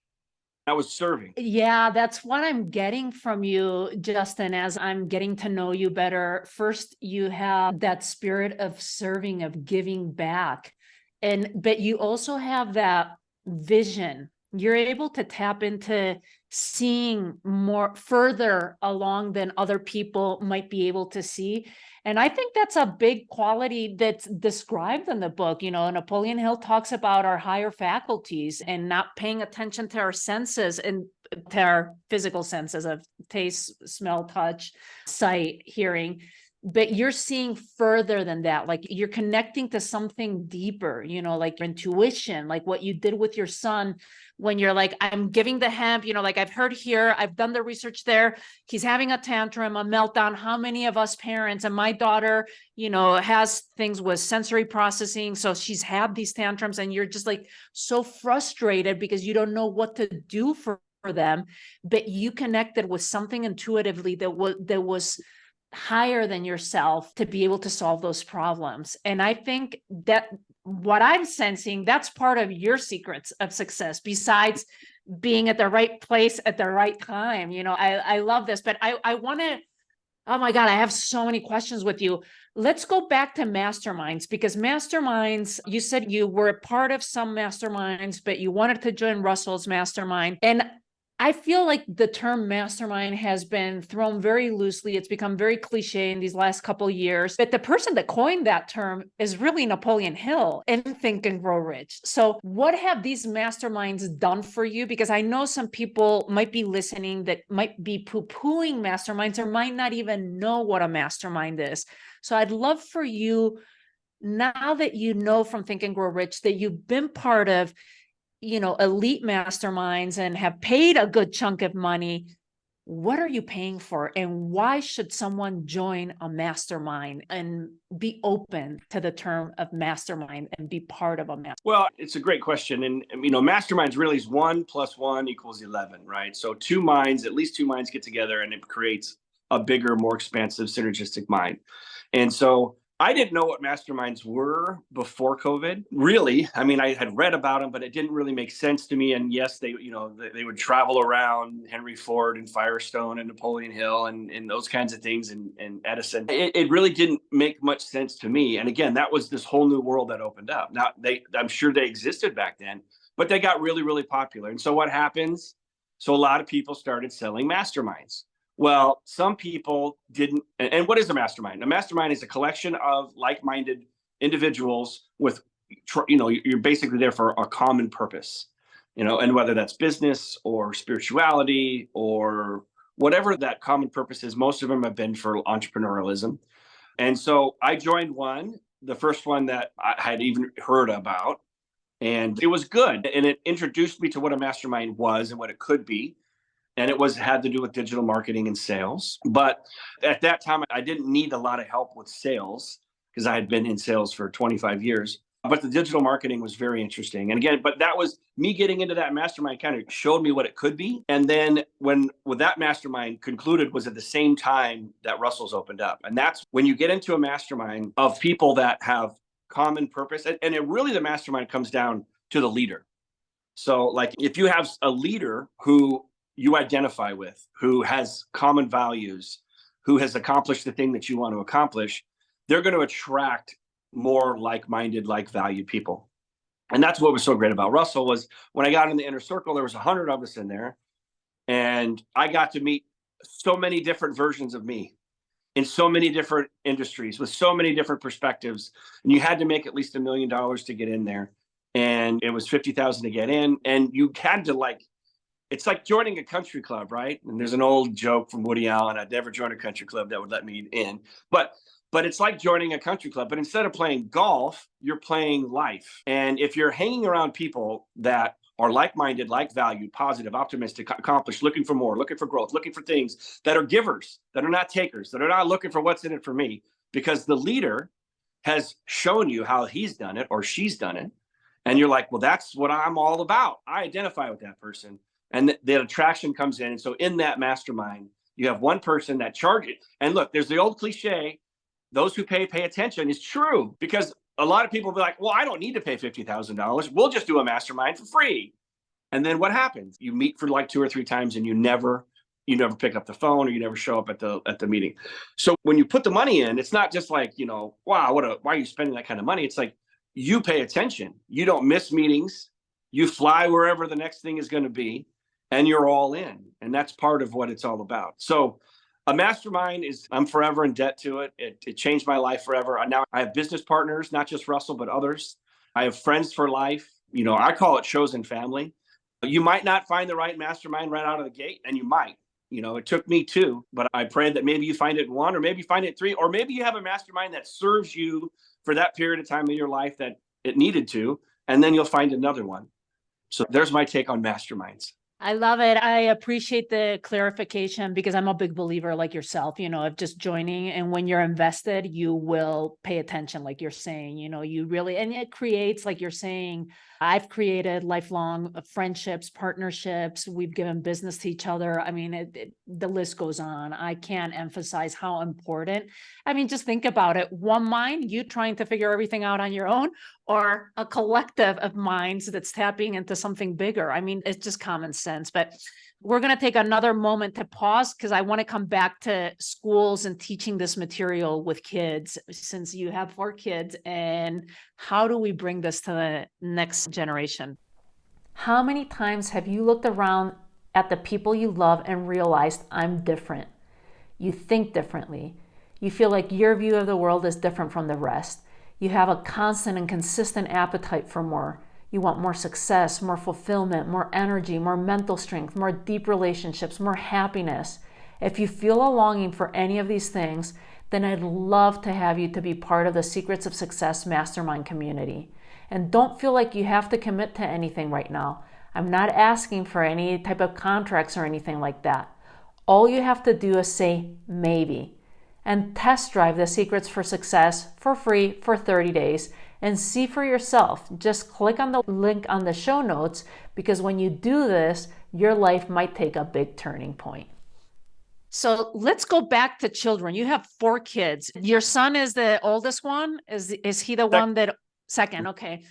I was serving. Yeah, that's what I'm getting from you, Justin, as I'm getting to know you better. First, you have that spirit of serving, of giving back. But you also have that vision. You're able to tap into seeing more further along than other people might be able to see. And I think that's a big quality that's described in the book. Napoleon Hill talks about our higher faculties and not paying attention to our senses and to our physical senses of taste, smell, touch, sight, hearing. But you're seeing further than that. Like you're connecting to something deeper, like intuition, like what you did with your son when you're like, I'm giving the hemp, like I've heard here, I've done the research there. He's having a tantrum, a meltdown. How many of us parents, and my daughter, has things with sensory processing. So she's had these tantrums and you're just like so frustrated because you don't know what to do for them. But you connected with something intuitively that was higher than yourself to be able to solve those problems. And I think that what I'm sensing, that's part of your secrets of success, besides being at the right place at the right time. I love this, but I want to, oh my God, I have so many questions with you. Let's go back to masterminds, because masterminds, you said you were a part of some masterminds, but you wanted to join Russell's mastermind. And I feel like the term mastermind has been thrown very loosely. It's become very cliche in these last couple of years. But the person that coined that term is really Napoleon Hill in Think and Grow Rich. So what have these masterminds done for you? Because I know some people might be listening that might be poo-pooing masterminds or might not even know what a mastermind is. So I'd love for you, now that you know from Think and Grow Rich that you've been part of elite masterminds and have paid a good chunk of money, what are you paying for? And why should someone join a mastermind and be open to the term of mastermind and be part of a mastermind? Well, it's a great question. And, masterminds really is 1 + 1 = 11, right? So at least two minds get together and it creates a bigger, more expansive, synergistic mind. And so I didn't know what masterminds were before COVID, really. I had read about them, but it didn't really make sense to me. And yes, they would travel around Henry Ford and Firestone and Napoleon Hill and those kinds of things and Edison. It really didn't make much sense to me. And again, that was this whole new world that opened up. Now, I'm sure they existed back then, but they got really, really popular. And so what happens? So a lot of people started selling masterminds. Well, some people didn't. And what is a mastermind? A mastermind is a collection of like-minded individuals with, you're basically there for a common purpose, and whether that's business or spirituality or whatever that common purpose is, most of them have been for entrepreneurialism. And so I joined one, the first one that I had even heard about, and it was good. And it introduced me to what a mastermind was and what it could be. And it had to do with digital marketing and sales. But at that time, I didn't need a lot of help with sales because I had been in sales for 25 years. But the digital marketing was very interesting. And again, but that was me getting into that mastermind kind of showed me what it could be. And then when that mastermind concluded was at the same time that Russell's opened up. And that's when you get into a mastermind of people that have common purpose. And the mastermind comes down to the leader. So like if you have a leader who you identify with, who has common values, who has accomplished the thing that you want to accomplish, they're going to attract more like-minded, like-valued people. And that's what was so great about Russell was when I got in the inner circle, there was 100 of us in there, and I got to meet so many different versions of me. in so many different industries with so many different perspectives. And you had to make at least $1 million to get in there. And it was 50,000 to get in. And you had to it's like joining a country club, right? And there's an old joke from Woody Allen. I'd never join a country club that would let me in. But it's like joining a country club. But instead of playing golf, you're playing life. And if you're hanging around people that are like-minded, like-valued, positive, optimistic, accomplished, looking for more, looking for growth, looking for things that are givers, that are not takers, that are not looking for what's in it for me, because the leader has shown you how he's done it or she's done it. And you're like, well, that's what I'm all about. I identify with that person. And the attraction comes in. And so in that mastermind, you have one person that charges. And look, there's the old cliche, those who pay attention. Is true, because a lot of people will be like, well, I don't need to pay $50,000. We'll just do a mastermind for free. And then what happens? You meet for like 2 or 3 times and you never pick up the phone, or you never show up at the meeting. So when you put the money in, it's not just like, wow, why are you spending that kind of money? It's like, you pay attention. You don't miss meetings. You fly wherever the next thing is going to be, and you're all in. And that's part of what it's all about. So a mastermind I'm forever in debt to it. It changed my life forever. Now I have business partners, not just Russell, but others. I have friends for life. I call it chosen family. You might not find the right mastermind right out of the gate, and you might. It took me 2, but I pray that maybe you find it in 1, or maybe you find it in 3, or maybe you have a mastermind that serves you for that period of time in your life that it needed to, and then you'll find another one. So there's my take on masterminds. I love it. I appreciate the clarification, because I'm a big believer, like yourself, of just joining. And when you're invested, you will pay attention, like you're saying, you really, and it creates, like you're saying, I've created lifelong friendships, partnerships. We've given business to each other. I mean, the list goes on. I can't emphasize how important. I mean, just think about it. One mind, you trying to figure everything out on your own, or a collective of minds that's tapping into something bigger. I mean, it's just common sense. But we're going to take another moment to pause, because I want to come back to schools and teaching this material with kids, since you have 4 kids. And how do we bring this to the next generation? How many times have you looked around at the people you love and realized, I'm different? You think differently. You feel like your view of the world is different from the rest. You have a constant and consistent appetite for more. You want more success, more fulfillment, more energy, more mental strength, more deep relationships, more happiness. If you feel a longing for any of these things, then I'd love to have you to be part of the Secrets of Success Mastermind community. And don't feel like you have to commit to anything right now. I'm not asking for any type of contracts or anything like that. All you have to do is say maybe, and test drive the Secrets for Success for free for 30 days and see for yourself. Just click on the link on the show notes, because when you do this, your life might take a big turning point. So let's go back to children. You have 4 kids. Your son is the oldest one. Is he the one that second? Okay.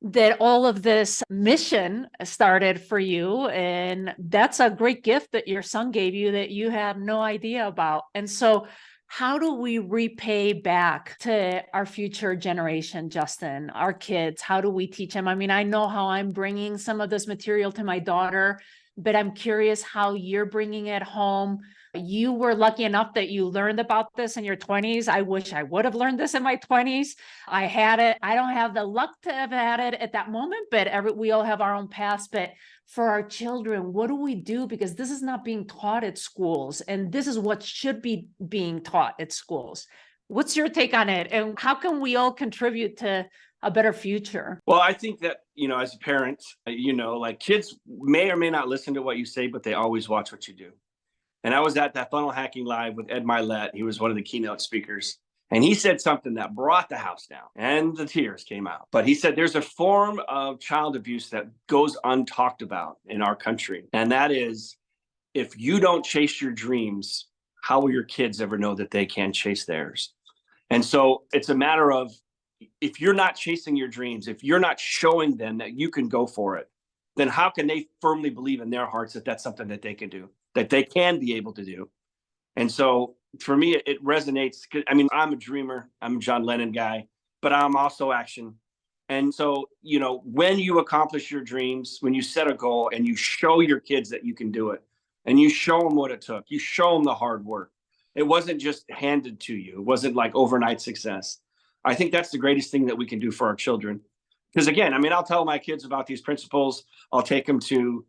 That all of this mission started for you. And that's a great gift that your son gave you that you have no idea about. And so how do we repay back to our future generation, Justin, our kids? How do we teach them? I mean, I know how I'm bringing some of this material to my daughter, but I'm curious how you're bringing it home. You were lucky enough that you learned about this in your 20s. I wish I would have learned this in my 20s. I had it. I don't have the luck to have had it at that moment, but we all have our own paths. But for our children, what do we do? Because this is not being taught at schools, and this is what should be being taught at schools. What's your take on it? And how can we all contribute to a better future? Well, I think that, as a parent, like kids may or may not listen to what you say, but they always watch what you do. And I was at that Funnel Hacking Live with Ed Milet. He was one of the keynote speakers. And he said something that brought the house down and the tears came out. But he said there's a form of child abuse that goes untalked about in our country. And that is, if you don't chase your dreams, how will your kids ever know that they can chase theirs? And so it's a matter of, if you're not chasing your dreams, if you're not showing them that you can go for it, then how can they firmly believe in their hearts that that's something that they can do, that they can be able to do? And so for me, it resonates. I mean, I'm a dreamer. I'm a John Lennon guy, but I'm also action. And so, when you accomplish your dreams, when you set a goal and you show your kids that you can do it, and you show them what it took, you show them the hard work, It wasn't just handed to you. It wasn't like overnight success. I think that's the greatest thing that we can do for our children. Because again, I mean, I'll tell my kids about these principles. I'll take them to,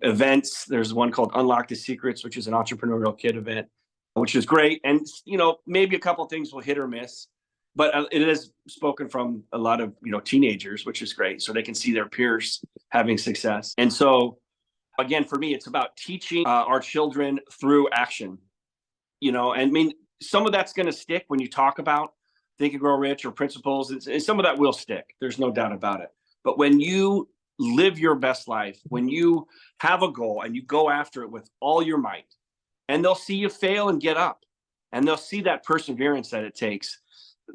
events. There's one called Unlock the Secrets, which is an entrepreneurial kid event, which is great. And, maybe a couple of things will hit or miss, but it is spoken from a lot of, teenagers, which is great. So they can see their peers having success. And so, again, for me, it's about teaching our children through action, and I mean, some of that's going to stick when you talk about Think and Grow Rich or principles. And some of that will stick. There's no doubt about it. But when you live your best life, when you have a goal and you go after it with all your might, and they'll see you fail and get up, and they'll see that perseverance that it takes,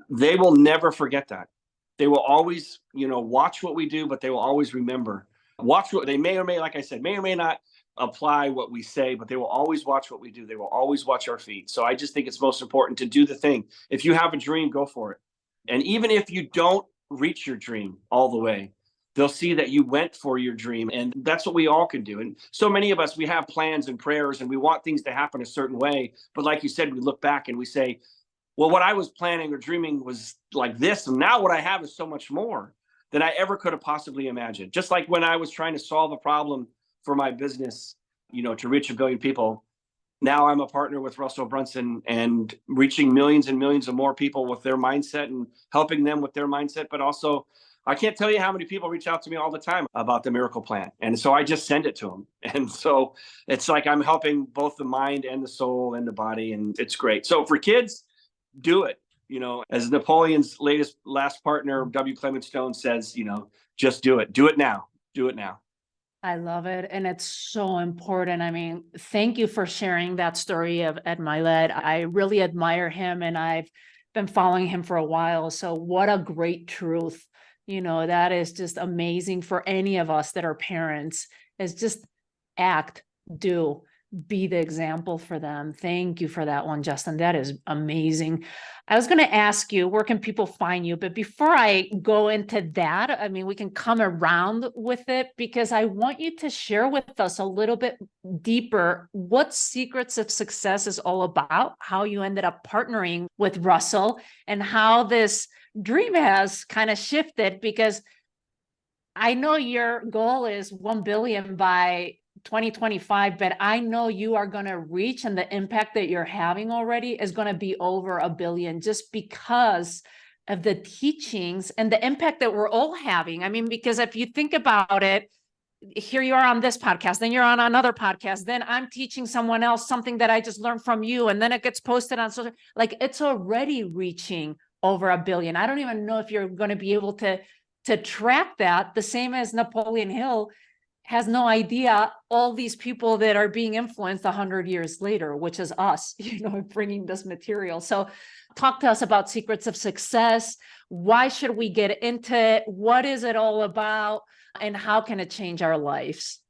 they will never forget that. They will always, watch what we do, but they will always remember. Watch what they may or may, like I said, may or may not apply what we say, but they will always watch what we do. They will always watch our feet. So I just think it's most important to do the thing. If you have a dream, go for it. And even if you don't reach your dream all the way, they'll see that you went for your dream. And that's what we all can do. And so many of us, we have plans and prayers and we want things to happen a certain way. But like you said, we look back and we say, well, what I was planning or dreaming was like this. And now what I have is so much more than I ever could have possibly imagined. Just like when I was trying to solve a problem for my business, to reach 1 billion people. Now I'm a partner with Russell Brunson and reaching millions and millions of more people with their mindset and helping them with their mindset. But also, I can't tell you how many people reach out to me all the time about the miracle plan. And so I just send it to them. And so it's like I'm helping both the mind and the soul and the body. And it's great. So for kids, do it. As Napoleon's last partner, W. Clement Stone says, just do it. Do it now. Do it now. I love it. And it's so important. I mean, thank you for sharing that story of Ed Milet. I really admire him and I've been following him for a while. So what a great truth. That is just amazing for any of us that are parents, is just act, do, be the example for them. Thank you for that one, Justin. That is amazing. I was going to ask you, where can people find you? But before I go into that, I mean, we can come around with it because I want you to share with us a little bit deeper what Secrets of Success is all about, how you ended up partnering with Russell, and how this dream has kind of shifted, because I know your goal is 1 billion by 2025, but I know you are going to reach, and the impact that you're having already is going to be over 1 billion, just because of the teachings and the impact that we're all having. I mean, because if you think about it, here you are on this podcast, then you're on another podcast, then I'm teaching someone else something that I just learned from you, and then it gets posted on social, like it's already reaching over 1 billion. I don't even know if you're going to be able to track that, the same as Napoleon Hill has no idea all these people that are being influenced 100 years later, which is us, bringing this material. So talk to us about Secrets of Success. Why should we get into it? What is it all about? And how can it change our lives?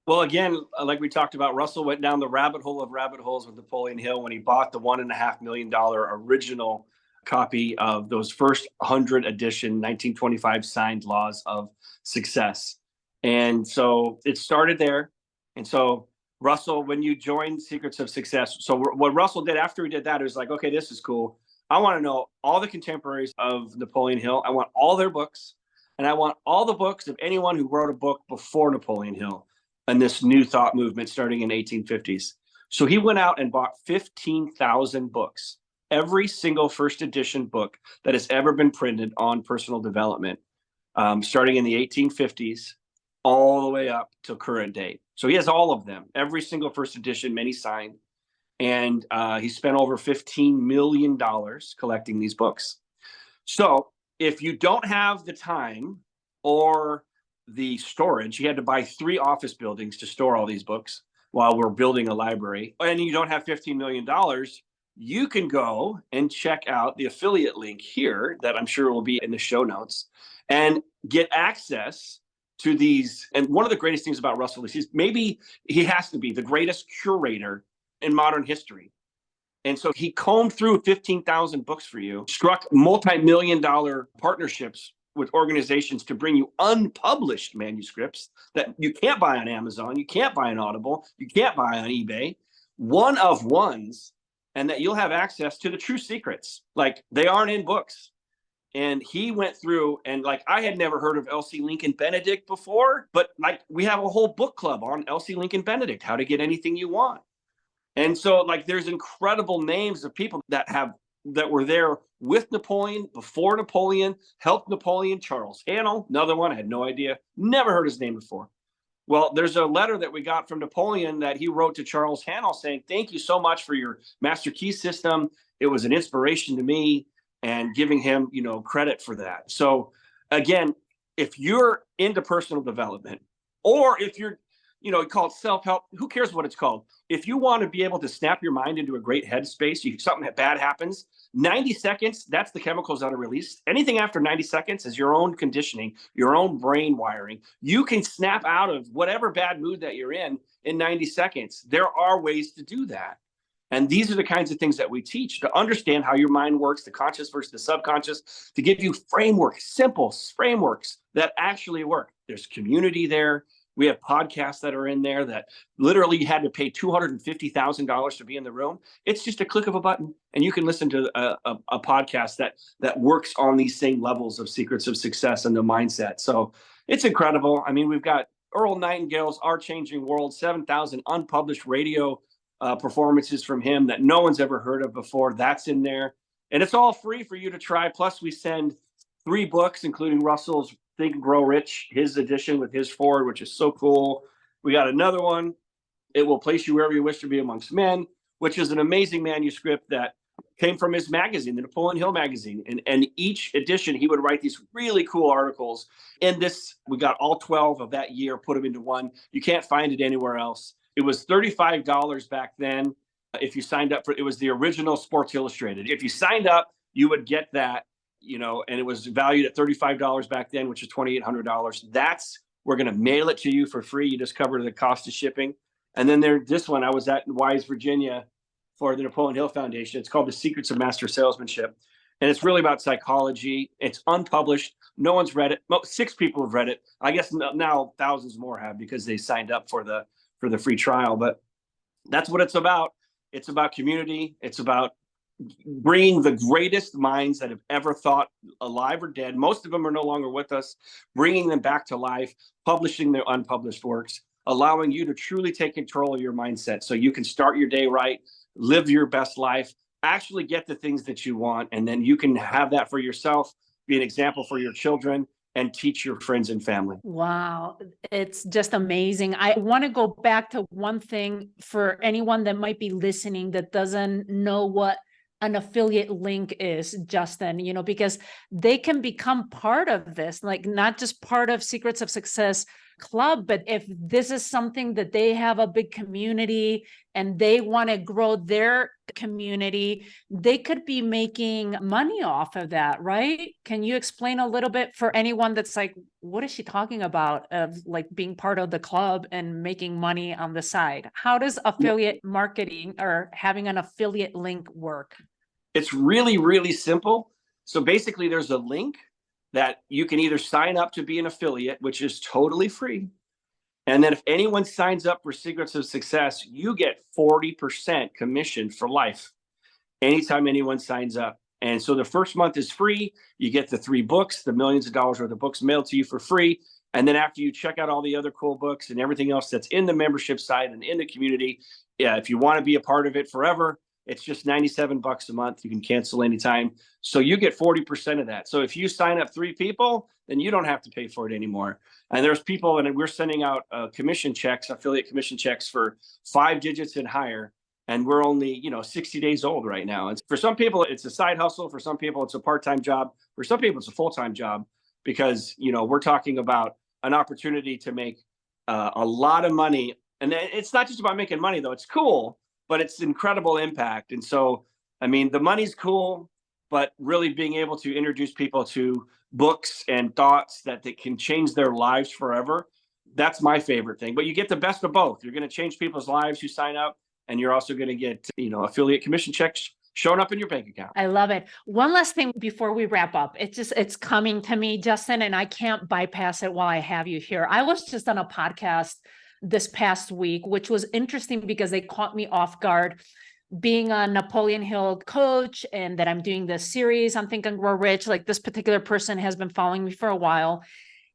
Well, again, like we talked about, Russell went down the rabbit hole of rabbit holes with Napoleon Hill when he bought the $1.5 million original copy of those first 100 edition 1925 signed laws of success. And so it started there. And so Russell, when you joined Secrets of Success, so what Russell did after he did that, it was like, okay, this is cool. I want to know all the contemporaries of Napoleon Hill. I want all their books. And I want all the books of anyone who wrote a book before Napoleon Hill and this new thought movement starting in 1850s. So he went out and bought 15,000 books, every single first edition book that has ever been printed on personal development, starting in the 1850s. All the way up to current date. So he has all of them, every single first edition, many signed. And he spent over $15 million collecting these books. So if you don't have the time or the storage, he had to buy 3 office buildings to store all these books while we're building a library, and you don't have $15 million, you can go and check out the affiliate link here that I'm sure will be in the show notes and get access to these. And one of the greatest things about Russell is he has to be the greatest curator in modern history. And so he combed through 15,000 books for you, struck multi-million-dollar partnerships with organizations to bring you unpublished manuscripts that you can't buy on Amazon, you can't buy on Audible, you can't buy on eBay, one of ones and that you'll have access to the true secrets. Like, they aren't in books. And he went through, and like, I had never heard of Elsie Lincoln Benedict before, but like, we have a whole book club on Elsie Lincoln Benedict, how to get anything you want. And so like, there's incredible names of people that were there with Napoleon, before Napoleon, helped Napoleon. Charles Hannell, another one, I had no idea, never heard his name before. Well, there's a letter that we got from Napoleon that he wrote to Charles Hannell saying, thank you so much for your master key system. It was an inspiration to me, and giving him, credit for that. So again, if you're into personal development, or if you're, called self-help, who cares what it's called? If you want to be able to snap your mind into a great headspace, something bad happens, 90 seconds, that's the chemicals that are released. Anything after 90 seconds is your own conditioning, your own brain wiring. You can snap out of whatever bad mood that you're in 90 seconds. There are ways to do that. And these are the kinds of things that we teach to understand how your mind works, the conscious versus the subconscious, to give you frameworks, simple frameworks that actually work. There's community there. We have podcasts that are in there that literally you had to pay $250,000 to be in the room. It's just a click of a button, and you can listen to a podcast that works on these same levels of secrets of success and the mindset. So it's incredible. I mean, we've got Earl Nightingale's Our Changing World, 7,000 unpublished radio performances from him that no one's ever heard of before. That's in there, and it's all free for you to try. Plus, we send 3 books, including Russell's Think and Grow Rich, his edition with his forward, which is so cool. We got another one, It Will Place You Wherever You Wish to Be Amongst Men, which is an amazing manuscript that came from his magazine, the Napoleon Hill magazine. And each edition, he would write these really cool articles. In this, we got all 12 of that year, put them into one. You can't find it anywhere else. It was $35 back then. If you signed up for it, was the original Sports Illustrated. If you signed up, you would get that, and it was valued at $35 back then, which is $2,800. We're going to mail it to you for free. You just cover the cost of shipping. And then this one, I was at Wise, Virginia for the Napoleon Hill Foundation. It's called The Secrets of Master Salesmanship. And it's really about psychology. It's unpublished. No one's read it. 6 people have read it. I guess now thousands more have, because they signed up for the free trial. But that's what it's about. It's about community. It's about bringing the greatest minds that have ever thought, alive or dead. Most of them are no longer with us, bringing them back to life, publishing their unpublished works, allowing you to truly take control of your mindset so you can start your day right, live your best life, actually get the things that you want. And then you can have that for yourself, be an example for your children, and teach your friends and family. Wow. It's just amazing. I want to go back to one thing for anyone that might be listening that doesn't know what an affiliate link is, Justin, because they can become part of this, like not just part of Secrets of Success Club, but if this is something that they have a big community and they want to grow their community, they could be making money off of that, right? Can you explain a little bit for anyone that's like, what is she talking about, of like being part of the club and making money on the side? How does affiliate marketing or having an affiliate link work? It's really, really simple. So basically, there's a link that you can either sign up to be an affiliate, which is totally free. And then if anyone signs up for Secrets of Success, you get 40% commission for life anytime anyone signs up. And so the first month is free. You get the 3 books, the millions of dollars worth of books mailed to you for free. And then after you check out all the other cool books and everything else that's in the membership side and in the community, if you want to be a part of it forever, it's just $97 a month. You can cancel anytime. So you get 40% of that. So if you sign up 3 people, then you don't have to pay for it anymore. And there's people, and we're sending out commission checks, affiliate commission checks for 5 digits and higher. And we're only, 60 days old right now. And for some people, it's a side hustle. For some people, it's a part-time job. For some people, it's a full-time job, because, we're talking about an opportunity to make a lot of money. And it's not just about making money, though. It's cool, but it's incredible impact. And so, the money's cool, but really being able to introduce people to books and thoughts that they can change their lives forever, that's my favorite thing. But you get the best of both. You're going to change people's lives who sign up, and you're also going to get, affiliate commission checks showing up in your bank account. I love it. One last thing before we wrap up. It's coming to me, Justin, and I can't bypass it while I have you here. I was just on a podcast this past week, which was interesting because they caught me off guard. being a Napoleon Hill coach and that I'm doing this series on Think and Grow Rich. Like, this particular person has been following me for a while.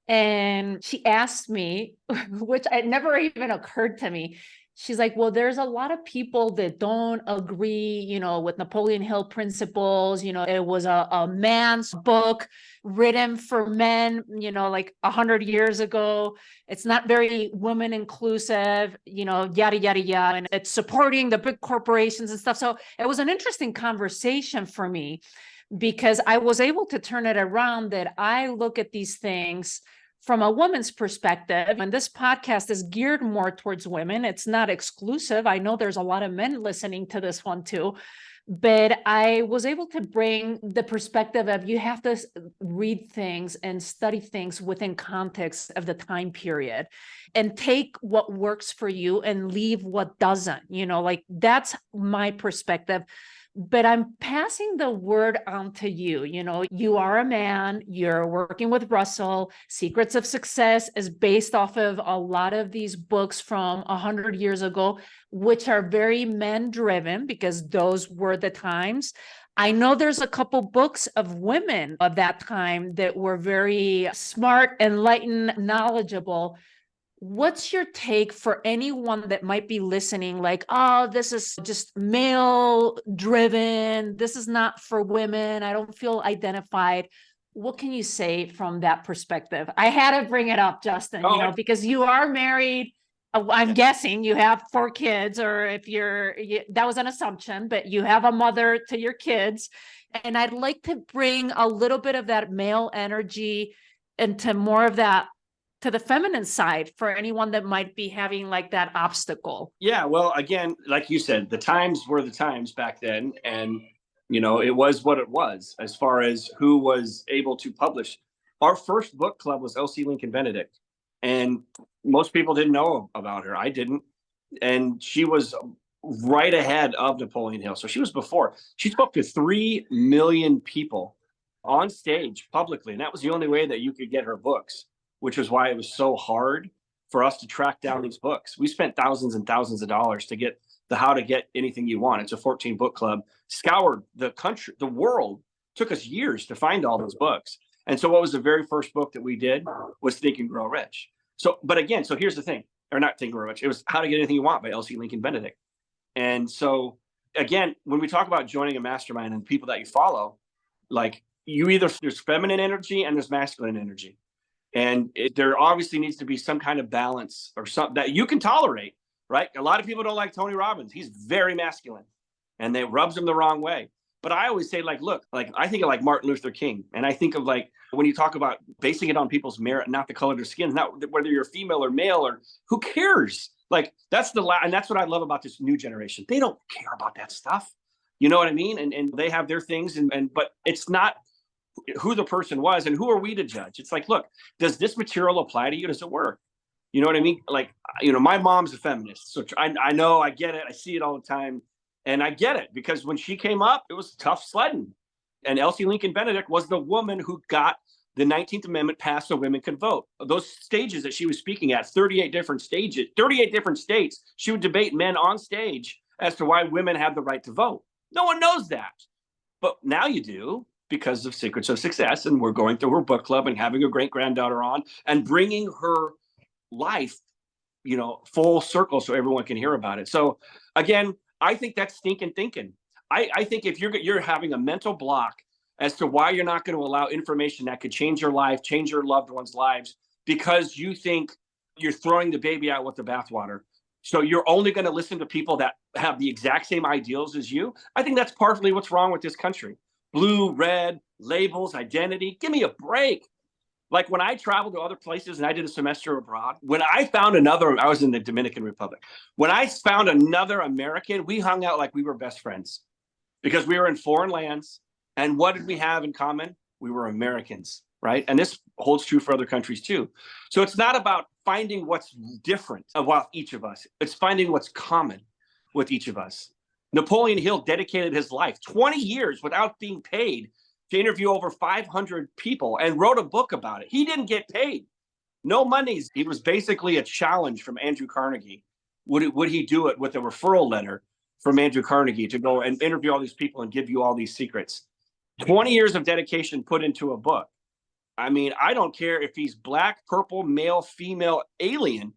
And she asked me, which it never even occurred to me. She's like, well, there's a lot of people that don't agree, with Napoleon Hill principles. It was a man's book written for men, like 100 years ago. It's not very women inclusive, yada, yada, yada. And it's supporting the big corporations and stuff. So it was an interesting conversation for me, because I was able to turn it around, that I look at these things from a woman's perspective. And this podcast is geared more towards women. It's not exclusive. I know there's a lot of men listening to this one too, but I was able to bring the perspective of, you have to read things and study things within context of the time period, and take what works for you and leave what doesn't, like, that's my perspective. But I'm passing the word on to you. You are a man, you're working with Russell. Secrets of Success is based off of a lot of these books from 100 years ago, which are very men driven, because those were the times. I know there's a couple books of women of that time that were very smart, enlightened, knowledgeable. What's your take for anyone that might be listening, like, oh, this is just male driven, this is not for women, I don't feel identified? What can you say from that perspective? I had to bring it up, Justin, because you are married. I'm guessing you have 4 kids, or if that was an assumption, but you have a mother to your kids. And I'd like to bring a little bit of that male energy into more of that, to the feminine side, for anyone that might be having like that obstacle. Yeah, well, again, like you said, the times were the times back then, and it was what it was as far as who was able to publish. Our first book club was Elsie Lincoln Benedict, and most people didn't know about her. I didn't, and she was right ahead of Napoleon Hill. So she was before. She spoke to 3 million people on stage publicly, and that was the only way that you could get her books, which is why it was so hard for us to track down these books. We spent thousands and thousands of dollars to get the How to Get Anything You Want. It's a 14 book club, scoured the country, the world. Took us years to find all those books. And so what was the very first book that we did was Think and Grow Rich. So, but again, so here's the thing, or not Think and Grow Rich. It was How to Get Anything You Want by Elsie Lincoln Benedict. And so again, when we talk about joining a mastermind and people that you follow, like, there's feminine energy and there's masculine energy. And there obviously needs to be some kind of balance, or something that you can tolerate, right? A lot of people don't like Tony Robbins. He's very masculine and it rubs them the wrong way. But I always say, like, look, like, I think of like Martin Luther King. And I think of, like, when you talk about basing it on people's merit, not the color of their skin, not whether you're female or male, or who cares? Like, that's and that's what I love about this new generation. They don't care about that stuff. You know what I mean? And they have their things, but it's not who the person was, and who are we to judge? It's like, look, does this material apply to you? Does it work? You know what I mean? Like, my mom's a feminist, so I know, I get it. I see it all the time, and I get it, because when she came up, it was tough sledding. And Elsie Lincoln Benedict was the woman who got the 19th Amendment passed so women could vote. Those stages that she was speaking at, 38 different stages, 38 different states, she would debate men on stage as to why women have the right to vote. No one knows that. But now you do, because of Secrets of Success. And we're going through her book club and having a great granddaughter on and bringing her life, full circle so everyone can hear about it. So again, I think that's stinking thinking. I think if you're having a mental block as to why you're not going to allow information that could change your life, change your loved ones' lives, because you think you're throwing the baby out with the bathwater. So you're only going to listen to people that have the exact same ideals as you. I think that's partly what's wrong with this country. Blue, red, labels, identity. Give me a break. Like, when I traveled to other places and I did a semester abroad, when I found I was in the Dominican Republic. When I found another American, we hung out like we were best friends, because we were in foreign lands. And what did we have in common? We were Americans, right? And this holds true for other countries too. So it's not about finding what's different about each of us. It's finding what's common with each of us. Napoleon Hill dedicated his life, 20 years without being paid, to interview over 500 people and wrote a book about it. He didn't get paid. No monies. It was basically a challenge from Andrew Carnegie. Would he do it with a referral letter from Andrew Carnegie to go and interview all these people and give you all these secrets. 20 years of dedication put into a book. I mean, I don't care if he's black, purple, male, female, alien.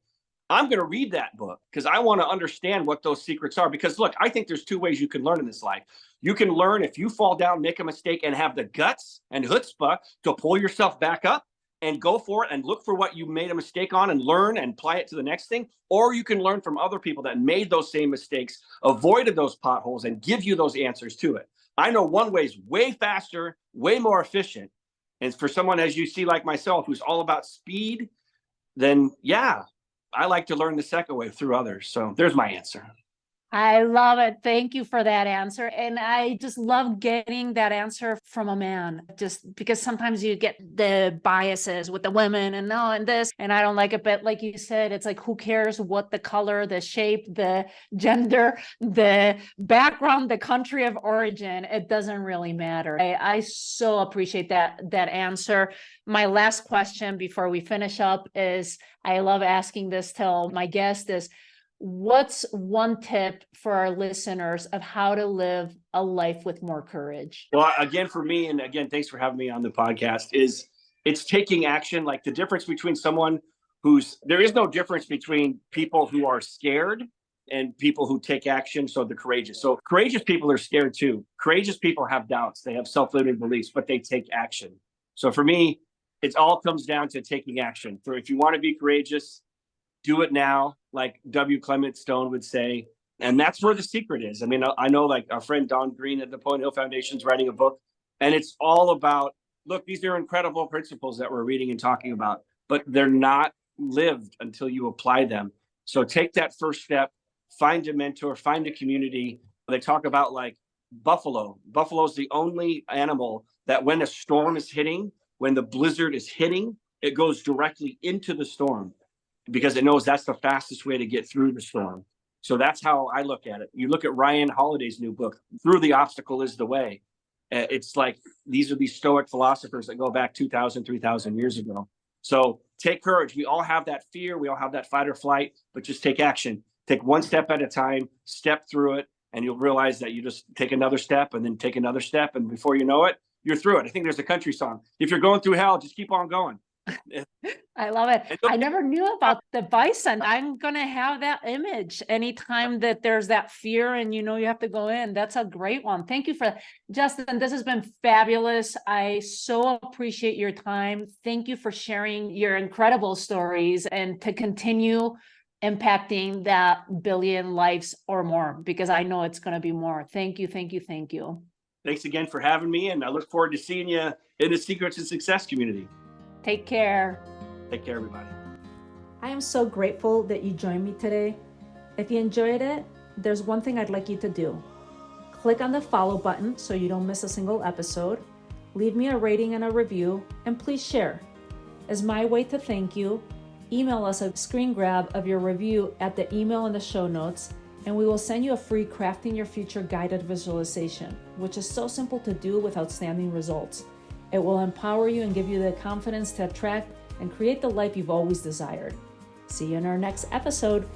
I'm going to read that book because I want to understand what those secrets are. Because look, I think there's two ways you can learn in this life. You can learn if you fall down, make a mistake, and have the guts and chutzpah to pull yourself back up and go for it and look for what you made a mistake on and learn and apply it to the next thing. Or you can learn from other people that made those same mistakes, avoided those potholes, and give you those answers to it. I know one way is way faster, way more efficient. And for someone, as you see, like myself, who's all about speed, then yeah, I like to learn the second way through others. So there's my answer. I love it. Thank you for that answer. And I just love getting that answer from a man, just because sometimes you get the biases with the women and no, and this, and I don't like it. But like you said, it's like, who cares what the color, the shape, the gender, the background, the country of origin, it doesn't really matter. I so appreciate that answer. My last question before we finish up is, I love asking this to my guest is, what's one tip for our listeners of how to live a life with more courage? Well, again, for me, and again, thanks for having me on the podcast, is it's taking action. Like the difference between someone there is no difference between people who are scared and people who take action. So the courageous. So courageous people are scared too. Courageous people have doubts. They have self-limiting beliefs, but they take action. So for me, it all comes down to taking action. For if you want to be courageous, do it now, like W. Clement Stone would say. And that's where the secret is. I mean, I know like our friend Don Green at the Napoleon Hill Foundation is writing a book, and it's all about, look, these are incredible principles that we're reading and talking about, but they're not lived until you apply them. So take that first step, find a mentor, find a community. They talk about like buffalo. Buffalo is the only animal that when a storm is hitting, when the blizzard is hitting, it goes directly into the storm, because it knows that's the fastest way to get through the storm. So that's how I look at it. You look at Ryan Holiday's new book, Through the Obstacle is the Way. It's like, these are these Stoic philosophers that go back 2,000, 3,000 years ago. So take courage. We all have that fear. We all have that fight or flight, but just take action. Take one step at a time, step through it, and you'll realize that you just take another step and then take another step. And before you know it, you're through it. I think there's a country song. If you're going through hell, just keep on going. I love it. I never knew about the bison. I'm going to have that image anytime that there's that fear and you have to go in. That's a great one. Thank you for that. Justin, this has been fabulous. I so appreciate your time. Thank you for sharing your incredible stories and to continue impacting that billion lives or more, because I know it's going to be more. Thank you. Thank you. Thank you. Thanks again for having me. And I look forward to seeing you in the Secrets of Success community. Take care. Take care, everybody. I am so grateful that you joined me today. If you enjoyed it, there's one thing I'd like you to do. Click on the follow button so you don't miss a single episode. Leave me a rating and a review, and please share. As my way to thank you, email us a screen grab of your review at the email in the show notes, and we will send you a free Crafting Your Future guided visualization, which is so simple to do with outstanding results. It will empower you and give you the confidence to attract and create the life you've always desired. See you in our next episode.